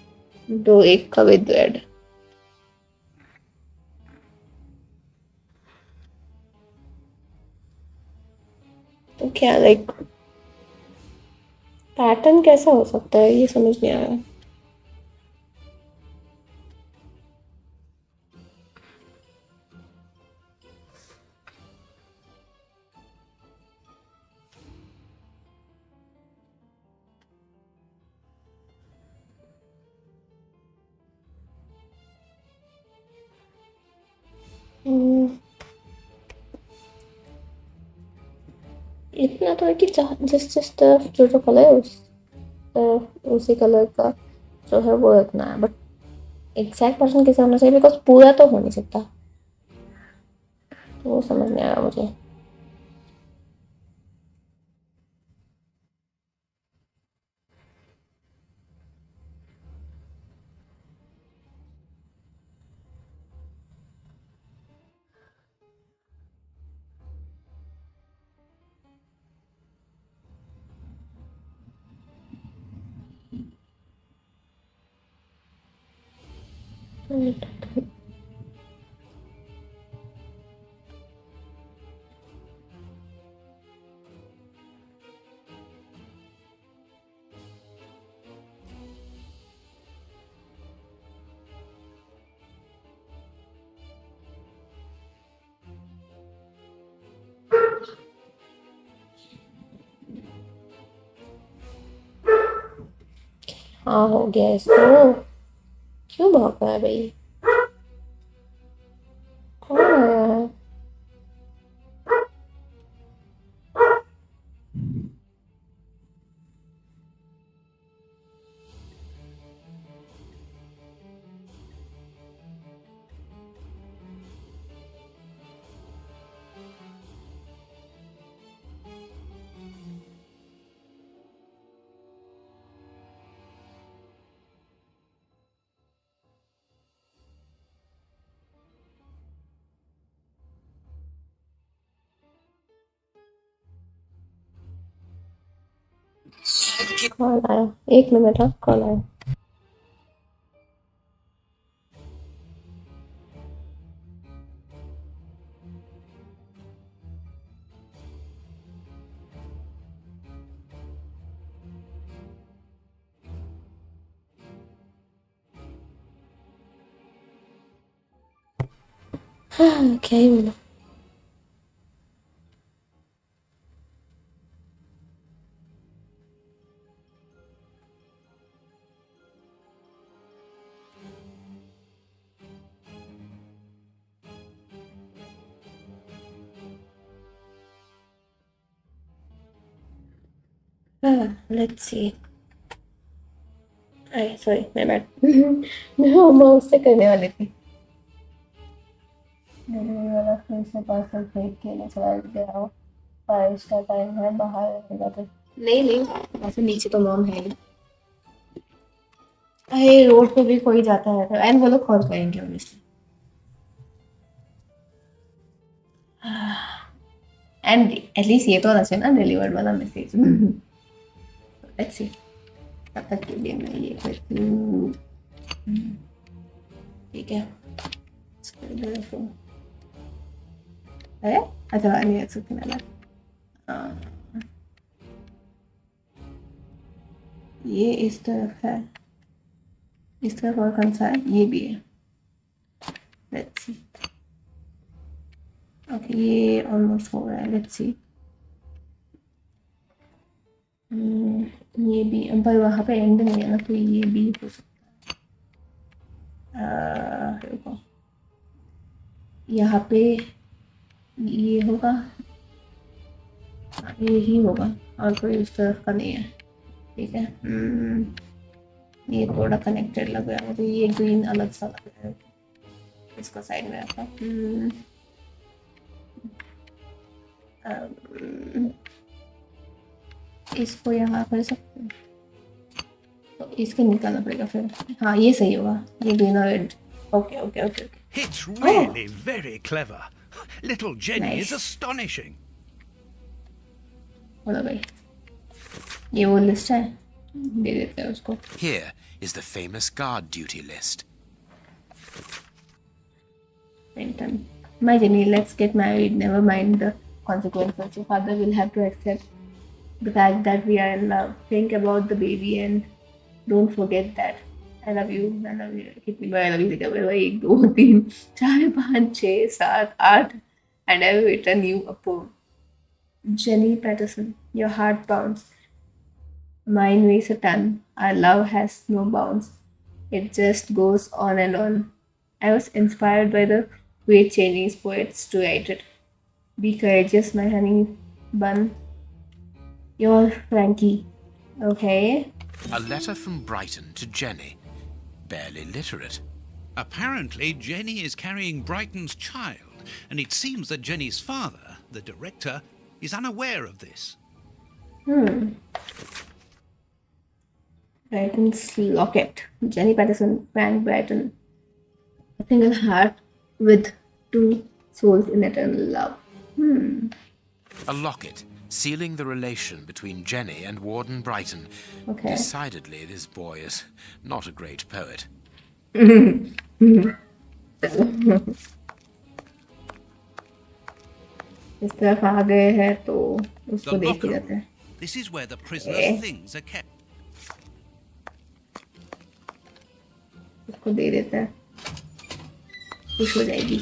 2 1 का विद रेड। तो क्या लाइक पैटर्न कैसा हो सकता है ये समझ नहीं आ रहा. इतना तो है कि जिस जिस तरफ जो जो कलर है उस तरफ उसी कलर का जो है वो रखना है. बट एग्जैक्ट पर्सन कैसे होना चाहिए, बिकॉज पूरा तो हो नहीं सकता. तो वो समझ नहीं आ रहा मुझे. हाँ हो गया इसको. क्यों भाग रहा है भाई? कौन आया है? कॉल आया. 1 मिनट. हाँ कॉल आया. हाँ क्या ही बोलूं. Let's see. अरे सॉरी मैं मैं माउस से करने वाली थी. डिलीवरी वाला फिर से पार्सल फेंक के ना चला गया. बारिश का टाइम है, बाहर रहेगा तो नहीं नहीं. वैसे नीचे तो मॉम है ही. अरे रोड पे भी कोई जाता रहता है एंड वो लोग कॉल करेंगे ऑब्वियसली. एंड एटलीस्ट ये तो होना चाहिए ना डिलीवर्ड वाला मैसेज. Let's see. तब तक के लिए मैं ये करती हूँ. ठीक है. अरे अच्छा नहीं रख सकती मैं. ये इस तरफ है, इस तरफ और कौन सा है? ये भी है. Let's see. ओके ये ऑलमोस्ट हो रहा है. Let's see. ये भी पर वहाँ पे एंड नहीं है ना, तो ये भी हो सकता है. रुको. यहाँ पे ये होगा, ये ही होगा और कोई उस तरफ का नहीं है. ठीक है. ये थोड़ा कनेक्टेड लग रहा है मुझे. ये ग्रीन अलग सा लग रहा है. इसको साइड में रखा. इसको यहाँ कर सकते हैं तो इसको निकालना पड़ेगा फिर. हाँ ये सही होगा. ये ग्रीन और red. Okay okay okay okay. It's really very clever. Little Jenny Nice. is astonishing. बोलो भाई. ये वो लिस्ट है, दे देते हैं उसको. Here is the famous guard duty list. My Jenny, let's get married. Never mind the consequences. Your father will have to accept the fact that we are in love. Think about the baby and don't forget that. I love you. I love you. कितनी बार I love you लिखा हुआ है? 1 2 3 4 5 6 7 8 and I have written you a poem. Jenny Patterson, your heart pounds. Mine weighs a ton. Our love has no bounds. It just goes on and on. I was inspired by the way Chinese poets to write it. Be courageous, my honey bun. You're Frankie. Okay. A letter from Brighton to Jenny. Barely literate. Apparently, Jenny is carrying Brighton's child, and it seems that Jenny's father, the director, is unaware of this. Brighton's locket. Jenny Patterson, Frank Brighton. A single heart with 2 souls in eternal love. A locket sealing the relation between Jenny and Warden Brighton. Okay. Decidedly, this boy is not a great poet. इस तरफ आ गए हैं तो The उसको देख locker ही जाते हैं. room. This is where the prisoner's things are kept. उसको दे देता है. खुश हो जाएगी.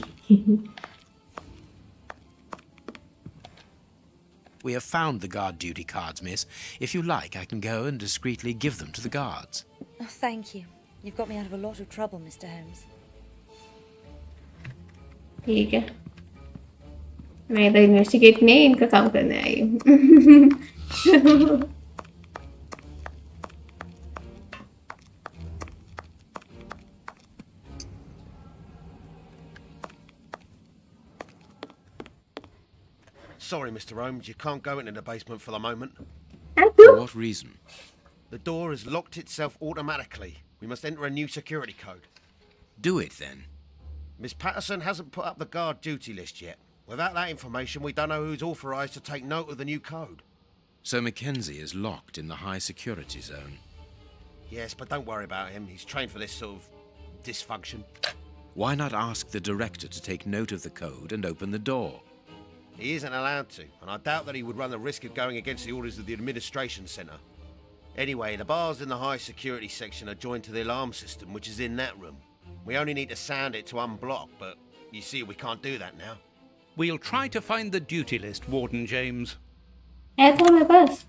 We have found the guard duty cards, miss. If you like, I can go and discreetly give them to the guards. Oh, thank you. You've got me out of a lot of trouble, Mr. Holmes. ठीक है. मैं तो investigate नहीं इनका काम करने आई हूँ. Sorry, Mr. Holmes, you can't go into the basement for the moment. For what reason? The door has locked itself automatically. We must enter a new security code. Do it, then. Miss Patterson hasn't put up the guard duty list yet. Without that information, we don't know who's authorised to take note of the new code. So Mackenzie is locked in the high security zone. Yes, but don't worry about him. He's trained for this sort of dysfunction. Why not ask the director to take note of the code and open the door? He isn't allowed to, and I doubt that he would run the risk of going against the orders of the administration centre. Anyway, the bars in the high security section are joined to the alarm system, which is in that room. We only need to sound it to unblock, but you see we can't do that now. We'll try to find the duty list, Warden James. है तो मेरे पास.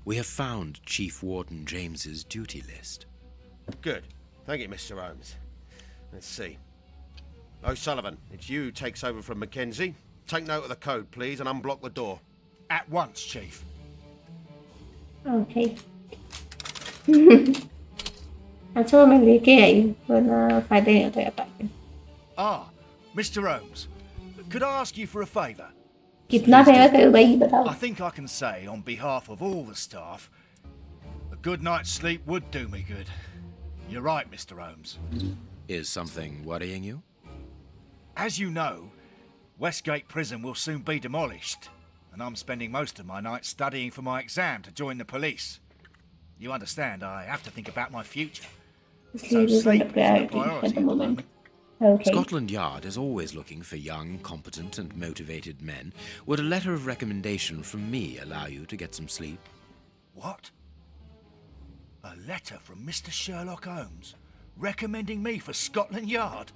We have found Chief Warden James's duty list. Good. Thank you, Mr. Holmes. Let's see. O'Sullivan, it's you who takes over from Mackenzie. Take note of the code, please, and unblock the door. At once, Chief. Okay. अच्छा मैं लेके आई हूँ वरना फायदा नहीं होता है पाके. Ah, Mr. Holmes, could I ask you for a favour? कितना फेवर करूँ भाई बताओ. I think I can say, on behalf of all the staff, a good night's sleep would do me good. You're right, Mr. Holmes. Is something worrying you? As you know, Westgate Prison will soon be demolished, and I'm spending most of my nights studying for my exam to join the police. You understand, I have to think about my future. Sleep isn't a sleep is priority priority at the moment. Okay. Scotland Yard is always looking for young, competent and motivated men. Would a letter of recommendation from me allow you to get some sleep? What? A letter from Mr. Sherlock Holmes recommending me for Scotland Yard?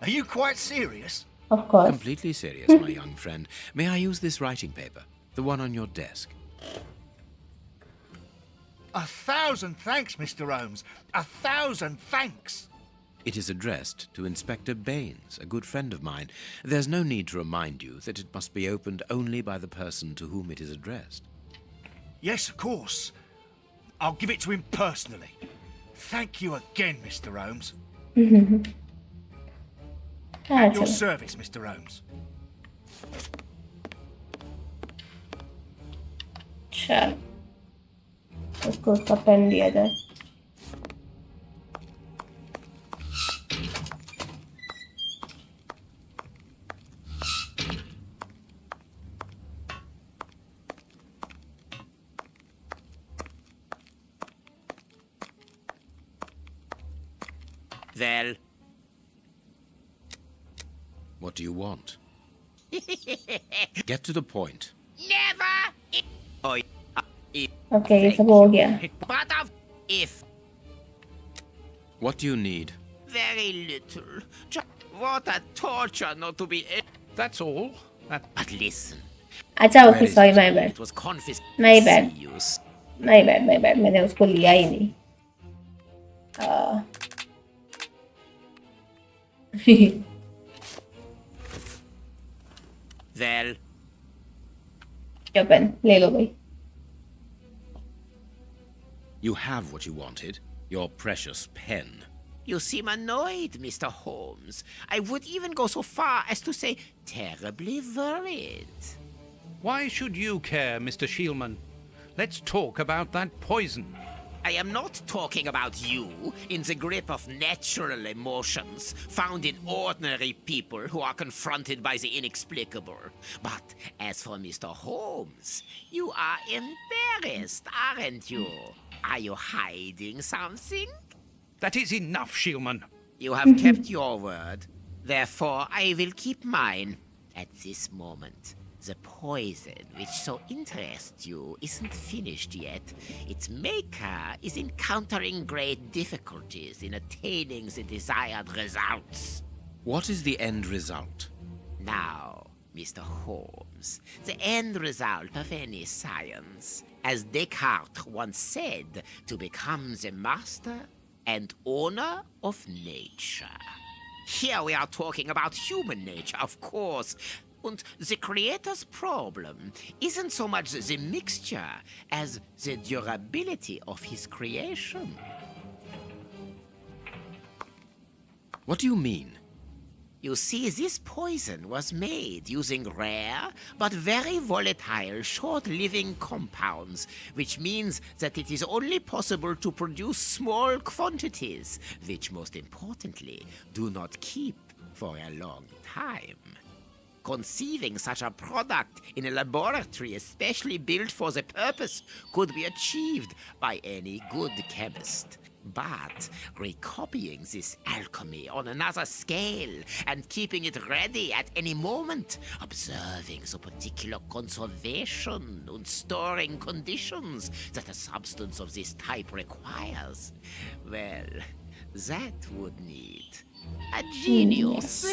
Are you quite serious? Of course. Completely serious, my young friend. May I use this writing paper? The one on your desk. 1,000 thanks, Mr. Holmes. 1,000 thanks. It is addressed to Inspector Baines, a good friend of mine. There's no need to remind you that it must be opened only by the person to whom it is addressed. Yes, of course. I'll give it to him personally. Thank you again, Mr. Holmes. At your service, Mr. Holmes. चल उसको उसका pen दिया जाए. Well? What do you want? Get to the point. Never! Oi. Okay ये सब हो गया. But if what do you need? Very little. What a torture not to be. That's all. But listen. अच्छा Where okay is sorry it? My bad. It was confiscated. My bad. See you. My bad मैंने उसको लिया ही नहीं. Well, क्या pen ले लो भाई. you have what you wanted. Your precious pen. You seem annoyed, Mr. Holmes. I would even go so far as to say terribly worried. Why should you care, Mr. Shielman? Let's talk about that poison. I am not talking about you in the grip of natural emotions found in ordinary people who are confronted by the inexplicable. But as for Mr. Holmes, you are embarrassed, aren't you? Are you hiding something? That is enough, Shielman. You have kept your word. Therefore, I will keep mine. At this moment, the poison which so interests you isn't finished yet. Its maker is encountering great difficulties in attaining the desired results. What is the end result? Now, Mr. Holmes, the end result of any science, as Descartes once said, to become the master and owner of nature. Here we are talking about human nature, of course. And the creator's problem isn't so much the mixture as the durability of his creation. What do you mean? You see, this poison was made using rare but very volatile short-living compounds, which means that it is only possible to produce small quantities, which most importantly do not keep for a long time. Conceiving such a product in a laboratory especially built for the purpose could be achieved by any good chemist. But recopying this alchemy on another scale and keeping it ready at any moment, observing the particular conservation and storing conditions that a substance of this type requires, well, that would need a genius.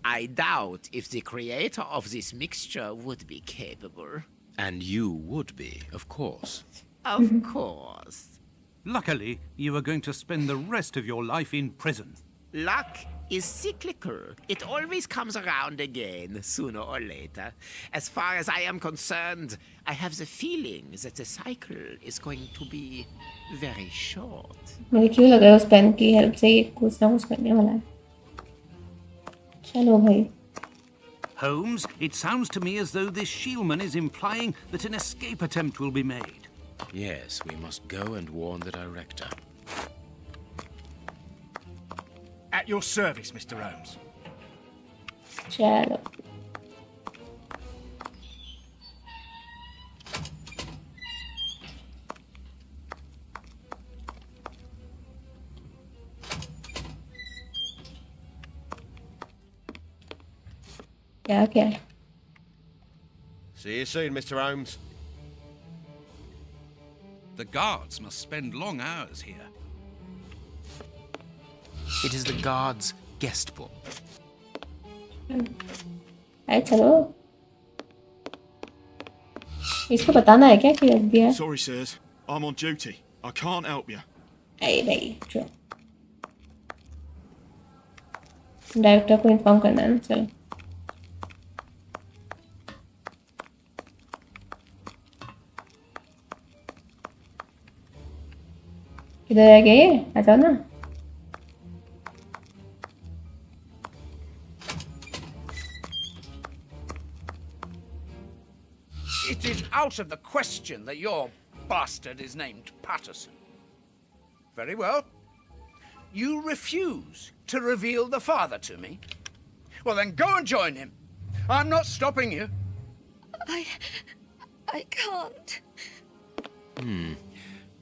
I doubt if the creator of this mixture would be capable. And you would be, of course. Of course. Luckily, you are going to spend the rest of your life in prison. Luck is cyclical. It always comes around again, sooner or later. As far as I am concerned, I have the feeling that the cycle is going to be very short. मुझे क्यों लग रहा है उस pen की help से ये कुछ ना कुछ करने वाला है. चलो भाई. Holmes, it sounds to me as though this Shielman is implying that an escape attempt will be made. Yes, we must go and warn the director. At your service, Mr. Holmes. चलो. क्या See you soon, Mr. Holmes. The guards must spend long hours here. It is the guard's guest book. अरे चलो. इसको बताना है क्या कि रख दिया? Sorry, sirs. I'm on duty. I can't help you. अरे भाई चलो. डायरेक्टर को इन्फॉर्म करना है ना. चलो. किधर आ गए? आ जाओ ना. It is out of the question that your bastard is named Patterson. Very well. You refuse to reveal the father to me? Well, then go and join him. I'm not stopping you. I can't.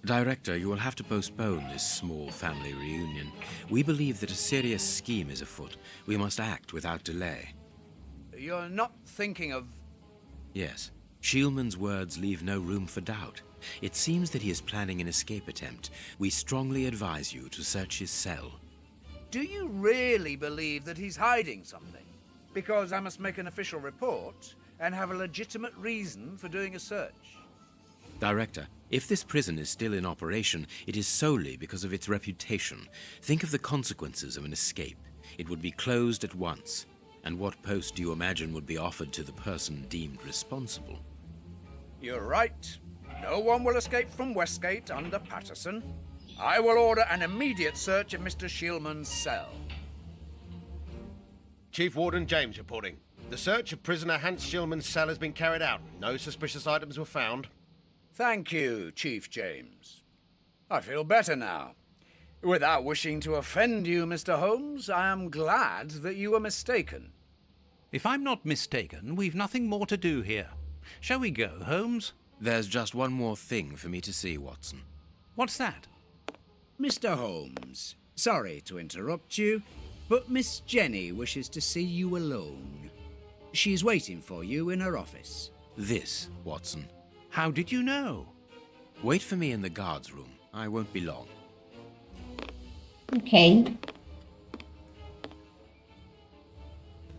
Director, you will have to postpone this small family reunion. We believe that a serious scheme is afoot. We must act without delay. You're not thinking of Yes. Shielman's words leave no room for doubt. It seems that he is planning an escape attempt. We strongly advise you to search his cell. Do you really believe that he's hiding something? Because I must make an official report and have a legitimate reason for doing a search. Director, if this prison is still in operation, it is solely because of its reputation. Think of the consequences of an escape. It would be closed at once. And what post do you imagine would be offered to the person deemed responsible? You're right. No one will escape from Westgate under Patterson. I will order an immediate search of Mr. Shielman's cell. Chief Warden James reporting. The search of prisoner Hans Shielman's cell has been carried out. No suspicious items were found. Thank you, Chief James. I feel better now. Without wishing to offend you, Mr. Holmes, I am glad that you were mistaken. If I'm not mistaken, we've nothing more to do here. Shall we go, Holmes? There's just one more thing for me to see, Watson. What's that? Mr. Holmes, sorry to interrupt you, but Miss Jenny wishes to see you alone. She's waiting for you in her office. This, Watson. How did you know? Wait for me in the guard's room. I won't be long. Okay.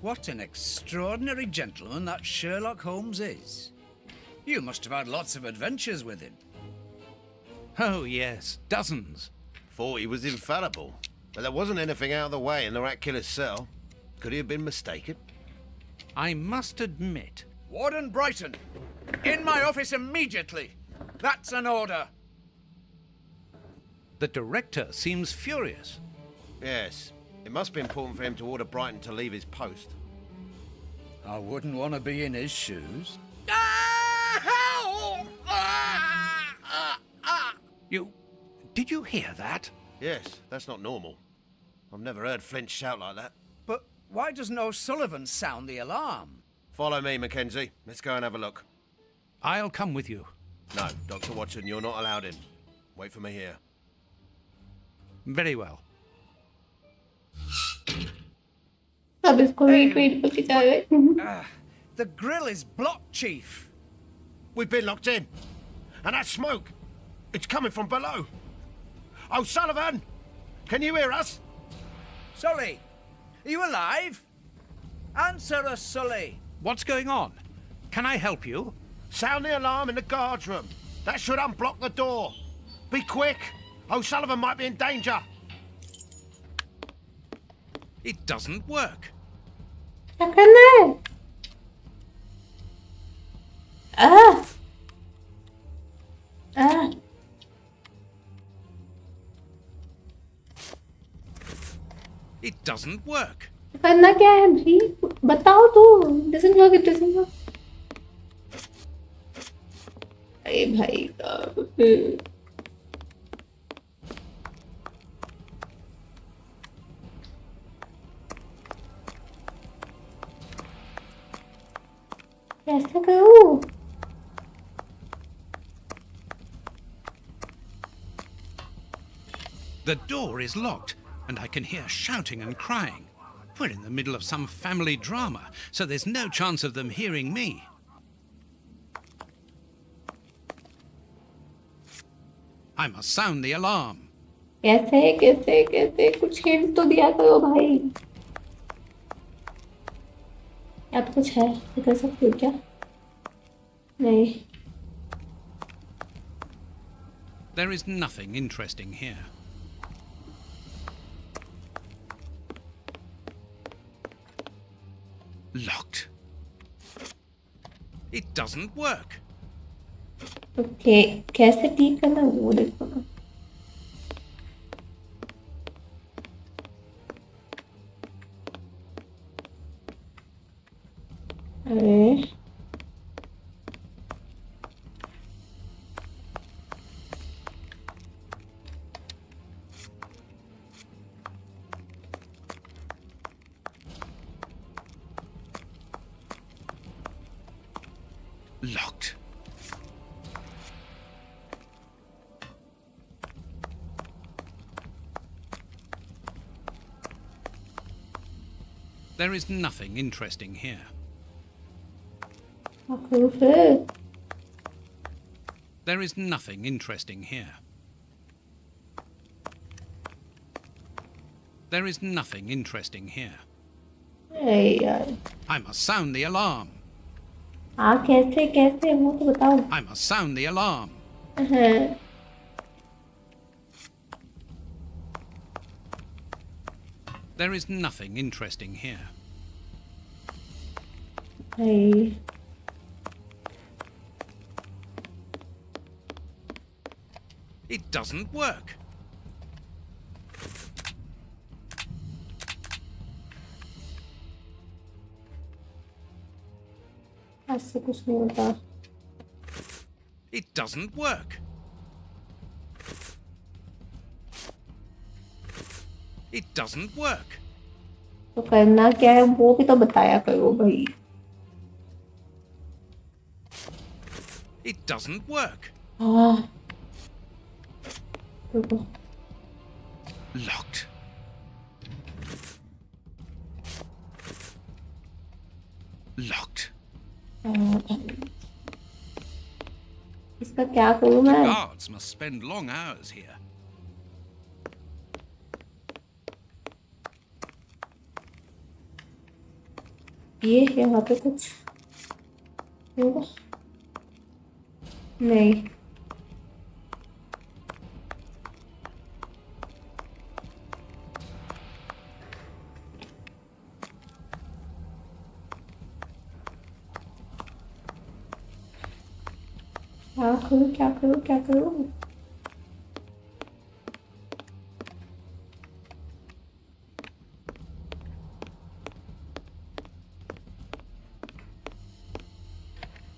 What an extraordinary gentleman that Sherlock Holmes is. You must have had lots of adventures with him. Oh, yes, dozens. Thought he was infallible. But there wasn't anything out of the way in the rat killer's cell. Could he have been mistaken? I must admit. Warden Brighton, in my office immediately. That's an order. The director seems furious. Yes. It must be important for him to order Brighton to leave his post. I wouldn't want to be in his shoes. Did you hear that? Yes, that's not normal. I've never heard Flint shout like that. But why doesn't O'Sullivan sound the alarm? Follow me, Mackenzie. Let's go and have a look. I'll come with you. No, Dr. Watson, you're not allowed in. Wait for me here. Very well. अब इसको wait करके जा रहे The grill is blocked, Chief. We've been locked in. And that smoke, it's coming from below. O'Sullivan, can you hear us? Sully, are you alive? Answer us, Sully. What's going on? Can I help you? Sound the alarm in the guard's room. That should unblock the door. Be quick. O'Sullivan might be in danger. It doesn't work. क्या करना है It doesn't work. करना क्या है भाई बताओ तो doesn't work it doesn't work अरे भाई साहब कैसे करूँ The door is locked, and I can hear shouting and crying. We're in the middle of some family drama, so there's no chance of them hearing me. I must sound the alarm. कैसे कैसे कैसे कुछ hint तो दिया करो भाई अब कुछ है कर सकती हो क्या नहीं There is nothing interesting here. Locked. It doesn't work. Okay कैसे ठीक करना वो देखो ना अरे Locked. There is nothing interesting here. आखिर फिर There is nothing interesting here. There is nothing interesting here. अरे यार I must sound the alarm. कैसे कैसे वो तो बताओ। I must sound the alarm. हाँ, There is nothing interesting here. अरे It doesn't work. ऐसे कुछ नहीं होता। It doesn't work. It doesn't work. तो करना क्या है वो भी तो बताया करो भाई। It doesn't work. हाँ रुको। Locked. Locked. इसका क्या करूँ मैं? Guards must spend long hours here. ये यहाँ पे कुछ होगा? नहीं। क्या करूँ क्या करूँ क्या करूँ?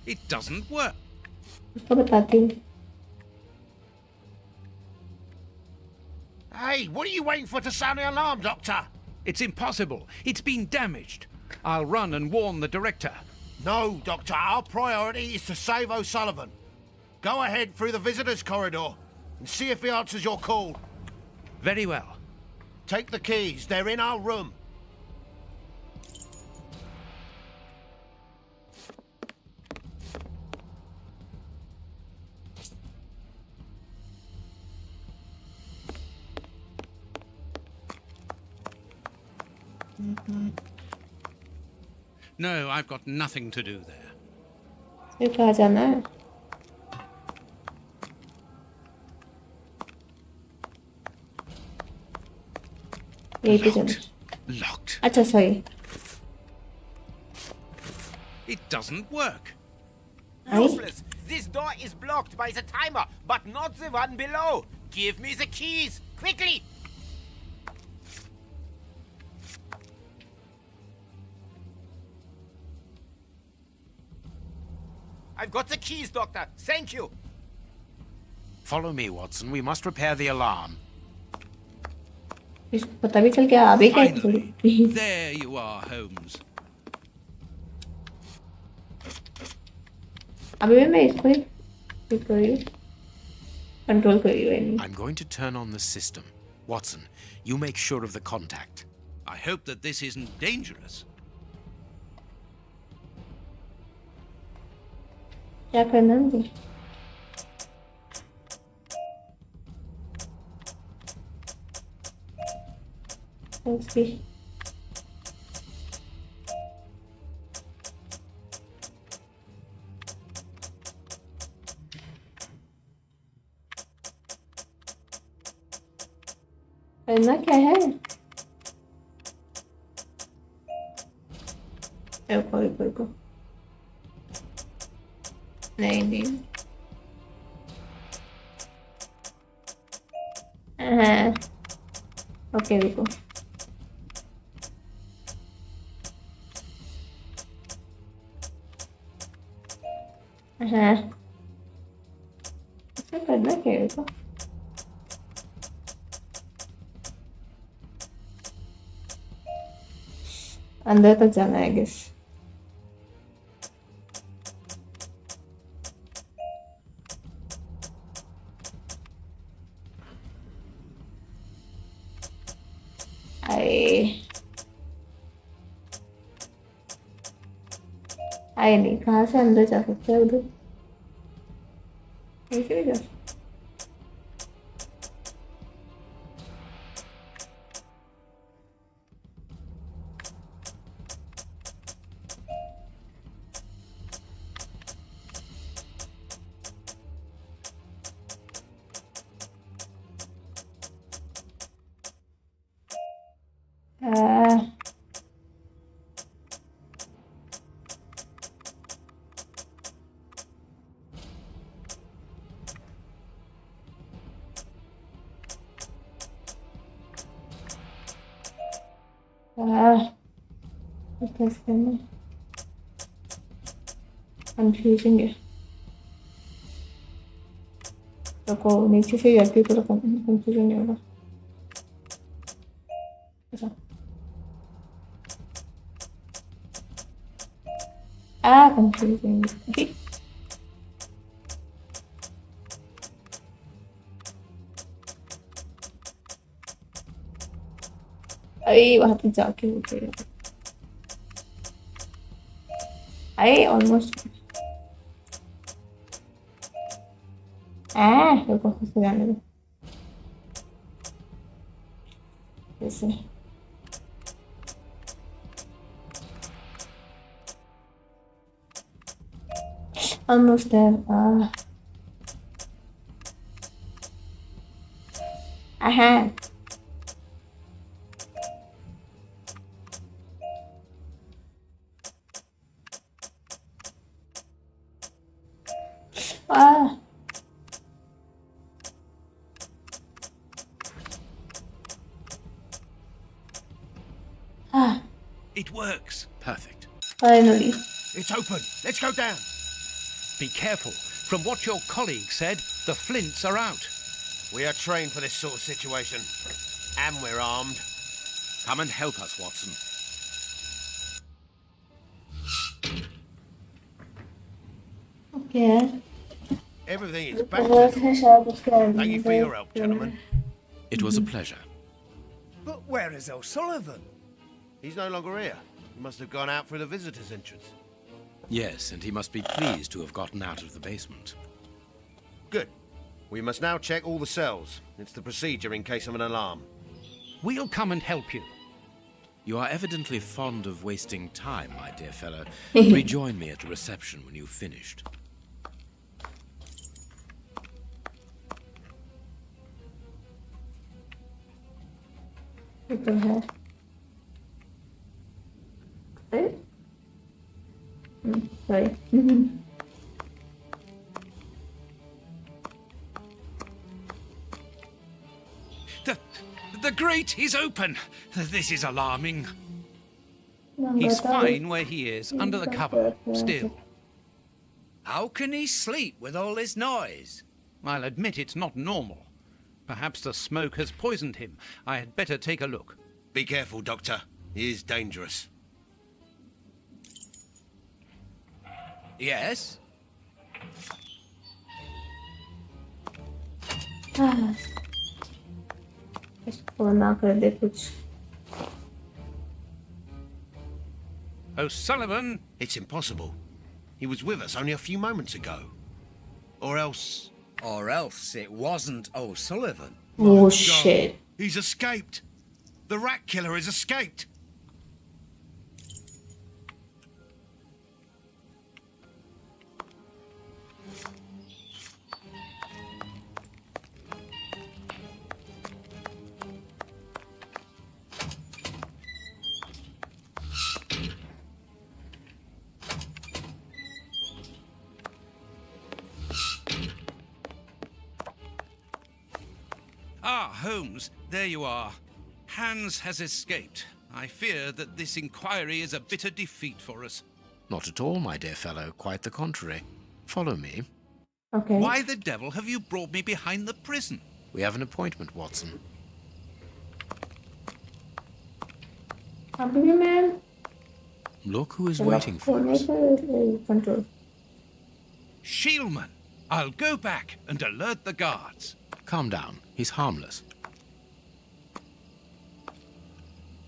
It doesn't work. उसको बताती हूँ। Hey, what are you waiting for to sound the alarm, Doctor? It's impossible. It's been damaged. I'll run and warn the director. No, Doctor. Our priority is to save O'Sullivan. Go ahead through the visitors' corridor and see if he answers your call. Very well. Take the keys. They're in our room. No, I've got nothing to do there. फिर कहाँ जाना है? यही पे जाना। Locked. Locked. अच्छा sorry. It doesn't work. Useless! This door is blocked by the timer, but not the one below. Give me the keys, quickly! I've got the keys, Doctor. Thank you. Follow me, Watson. We must repair the alarm. इसको पता भी चल गया अभी क्या Finally, there you are, Holmes. अभी भी मैं इसको ही कंट्रोल कर रही हूँ। I'm going to turn on the system. Watson, you make sure of the contact. I hope that this isn't dangerous. क्या करना है मुझे? Let's see. करना क्या है? रुको। नहीं। हाँ। ओके रुको। हाँ। इसमें करना क्या है रुको? अंदर तक जाना है गेस। आए नहीं, कहाँ से अंदर जा सकते हैं उधर? ऐसे ही जा सकते? कैसे करना है? कंफ्यूजिंग है। तो नीचे से जाती तो कंफ्यूजन नहीं होगा। अच्छा कंफ्यूजिंग। अरे वहां पे जाके होते अरे ऑलमोस्ट रुको उसको जाने दो जैसे almost there. Aha. Ah. It works. Perfect. Finally. It's open. Let's go down. Be careful. From what your colleague said, the flints are out. We are trained for this sort of situation. And we're armed. Come and help us, Watson. Okay. Everything is back to normal. Thank you for your help, gentlemen. It was a pleasure. But where is O'Sullivan? He's no longer here. He must have gone out through the visitor's entrance. Yes, and he must be pleased to have gotten out of the basement. Good. We must now check all the cells. It's the procedure in case of an alarm. We'll come and help you. You are evidently fond of wasting time, my dear fellow. Rejoin me at the reception when you've finished. What the hell? Sorry. The grate is open. This is alarming. He's fine where he is, under the cover, still. How can he sleep with all this noise? I'll admit it's not normal. Perhaps the smoke has poisoned him. I had better take a look. Be careful, Doctor. He is dangerous. Yes? इसको ना कर दे कुछ. O'Sullivan? It's impossible. He was with us only a few moments ago. Or else... Or else it wasn't O'Sullivan. Oh, God. shit. He's escaped. The rat killer has escaped. Ah, Holmes, there you are. Hans has escaped. I fear that this inquiry is a bitter defeat for us. Not at all, my dear fellow. Quite the contrary. Follow me. Okay. Why the devil have you brought me behind the prison? We have an appointment, Watson. अभी भी मैं Look who is waiting for होने us. पे control. Shieldman, I'll go back and alert the guards. Calm down. He's harmless.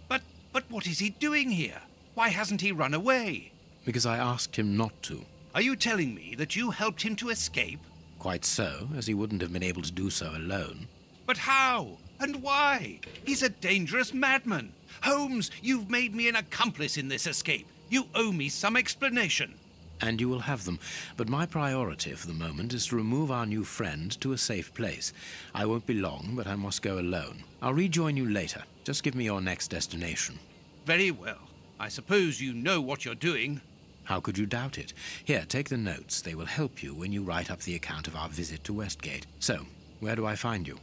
But what is he doing here? Why hasn't he run away? because I asked him not to. Are you telling me that you helped him to escape? Quite so, as he wouldn't have been able to do so alone. But how? And why? He's a dangerous madman. Holmes, you've made me an accomplice in this escape. You owe me some explanation. And you will have them. But my priority for the moment is to remove our new friend to a safe place. I won't be long, but I must go alone. I'll rejoin you later. Just give me your next destination. Very well. I suppose you know what you're doing. How could you doubt it? Here, take the notes. They will help you when you write up the account of our visit to Westgate. So, where do I find you?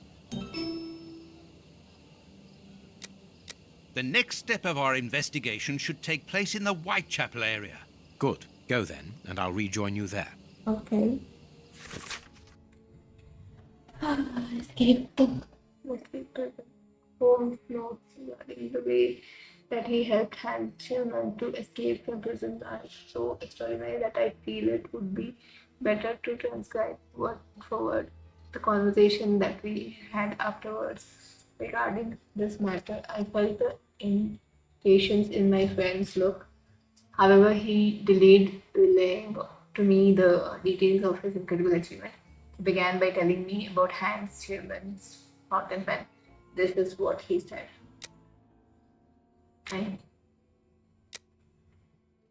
The next step of our investigation should take place in the Whitechapel area. Good. Go then, and I'll rejoin you there. Okay. Escape the prison. Holmes notes regarding the way that he helped Hans Sherman to escape from prison are so extraordinary that I feel it would be better to transcribe word for word the conversation that we had afterwards regarding this matter. I felt the impatience in my friend's look. However, he delayed relaying to me the details of his incredible achievement. He began by telling me about Hans Sherman's fountain pen. This is what he said. And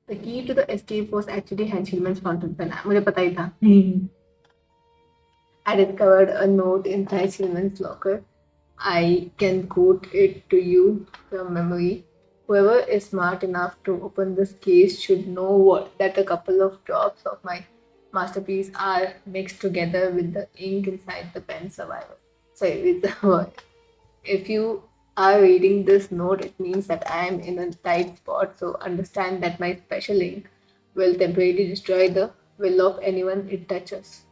the key to the escape was actually Hans Sherman's fountain pen. मुझे पता ही था. I discovered a note inside Sherman's locker. I can quote it to you from memory. Whoever is smart enough to open this case should know that a couple of drops of my masterpiece are mixed together with the ink inside the pen survivor. Sorry, with the word. If you are reading this note, it means that I am in a tight spot, so understand that my special ink will temporarily destroy the will of anyone it touches.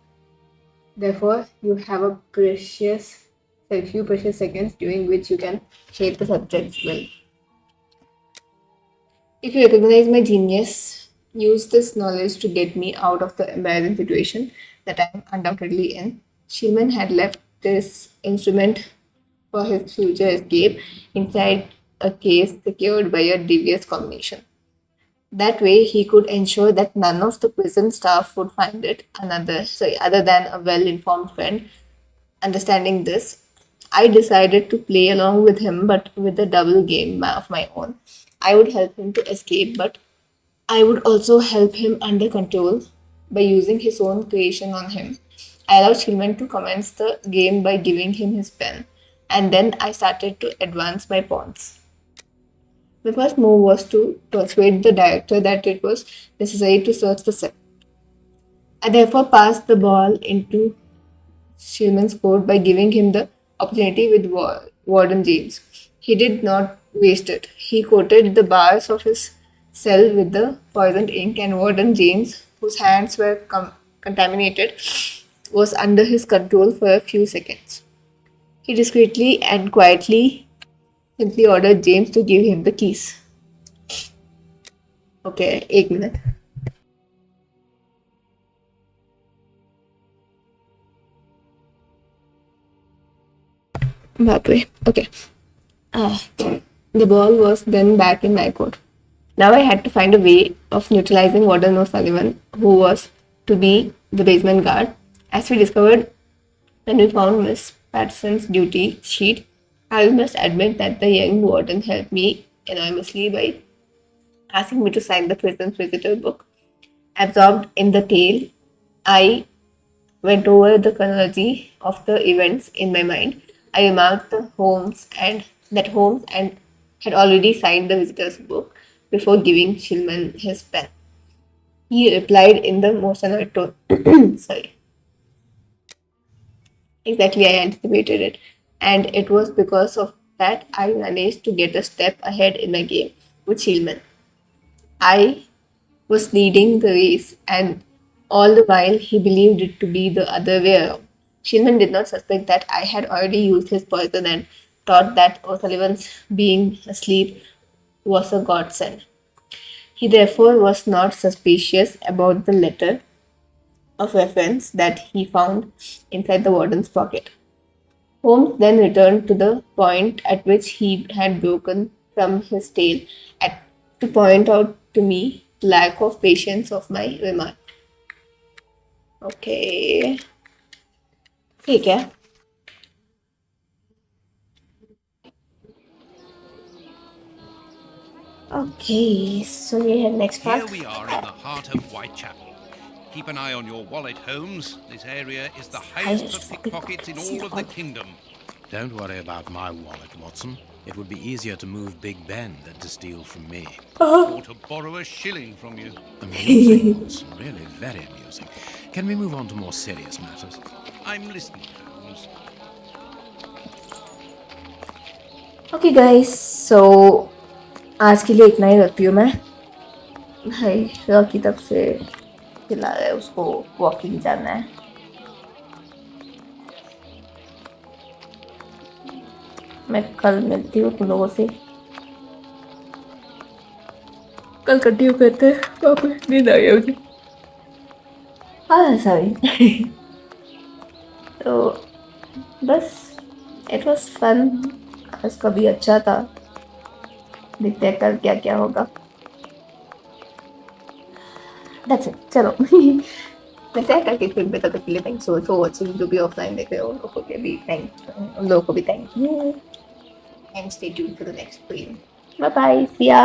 Therefore, you have a few precious seconds during which you can shape the subject's will. If you recognize my genius, use this knowledge to get me out of the embarrassing situation that I am undoubtedly in. Sherman had left this instrument for his future escape inside a case secured by a devious combination. That way, he could ensure that none of the prison staff would find it other than a well-informed friend. Understanding this, I decided to play along with him, but with a double game of my own. I would help him to escape, but I would also help him under control by using his own creation on him. I allowed Shilman to commence the game by giving him his pen, and then I started to advance my pawns. My first move was to persuade the director that it was necessary to search the cell. I therefore passed the ball into Shilman's court by giving him the opportunity with Warden James. He did not waste it. He coated the bars of his cell with the poisoned ink, and Warden James, whose hands were contaminated, was under his control for a few seconds. He discreetly and quietly simply ordered James to give him the keys. Okay, 1 minute. Okay. The ball was then back in my court. Now I had to find a way of neutralizing Warden O'Sullivan, who was to be the basement guard. As we discovered when we found Miss Patterson's duty sheet, I must admit that the young warden helped me enormously by asking me to sign the prison's visitor book. Absorbed in the tale, I went over the chronology of the events in my mind. I remarked that Holmes had already signed the visitor's book before giving Shilman his pen. He replied in the most annoyed tone. Sorry. Exactly, I anticipated it. And it was because of that I managed to get a step ahead in my game with Shilman. I was leading the race, and all the while he believed it to be the other way around. Shilman did not suspect that I had already used his poison and thought that O'Sullivan's being asleep was a godsend. He therefore was not suspicious about the letter of reference that he found inside the warden's pocket. Holmes then returned to the point at which he had broken from his tale to point out to me lack of patience of my remark. Okay, ठीक है. Okay, so ये है next Here part. we are in the heart of Whitechapel. Keep an eye on your wallet, Holmes. This area is the highest for pickpockets in all of the kingdom. Don't worry about my wallet, Watson. It would be easier to move Big Ben than to steal from me. Or to borrow a shilling from you. Amusing, Watson. Really very amusing. Can we move on to more serious matters? I'm listening, Holmes. Okay guys, so आज के लिए इतना ही रखती हूँ मैं. भाई Rocky तब से चिल्ला रहा है, उसको वॉकिंग जाना है. मैं कल मिलती हूँ तुम लोगों से. कल कंटिन्यू करते हैं. वापस नींद आ गया मुझे. हाँ सॉरी. तो बस इट वॉज फन. आज का भी अच्छा था. देखते हैं कल क्या क्या होगा. That's it. चलो मिलते हैं कल की फिल्म पे. तब तक के लिए थैंक्स फॉर वॉचिंग. जो भी ऑफलाइन देख रहे हो उन लोगों को भी thank you. And stay tuned for the next film. Bye bye. See ya.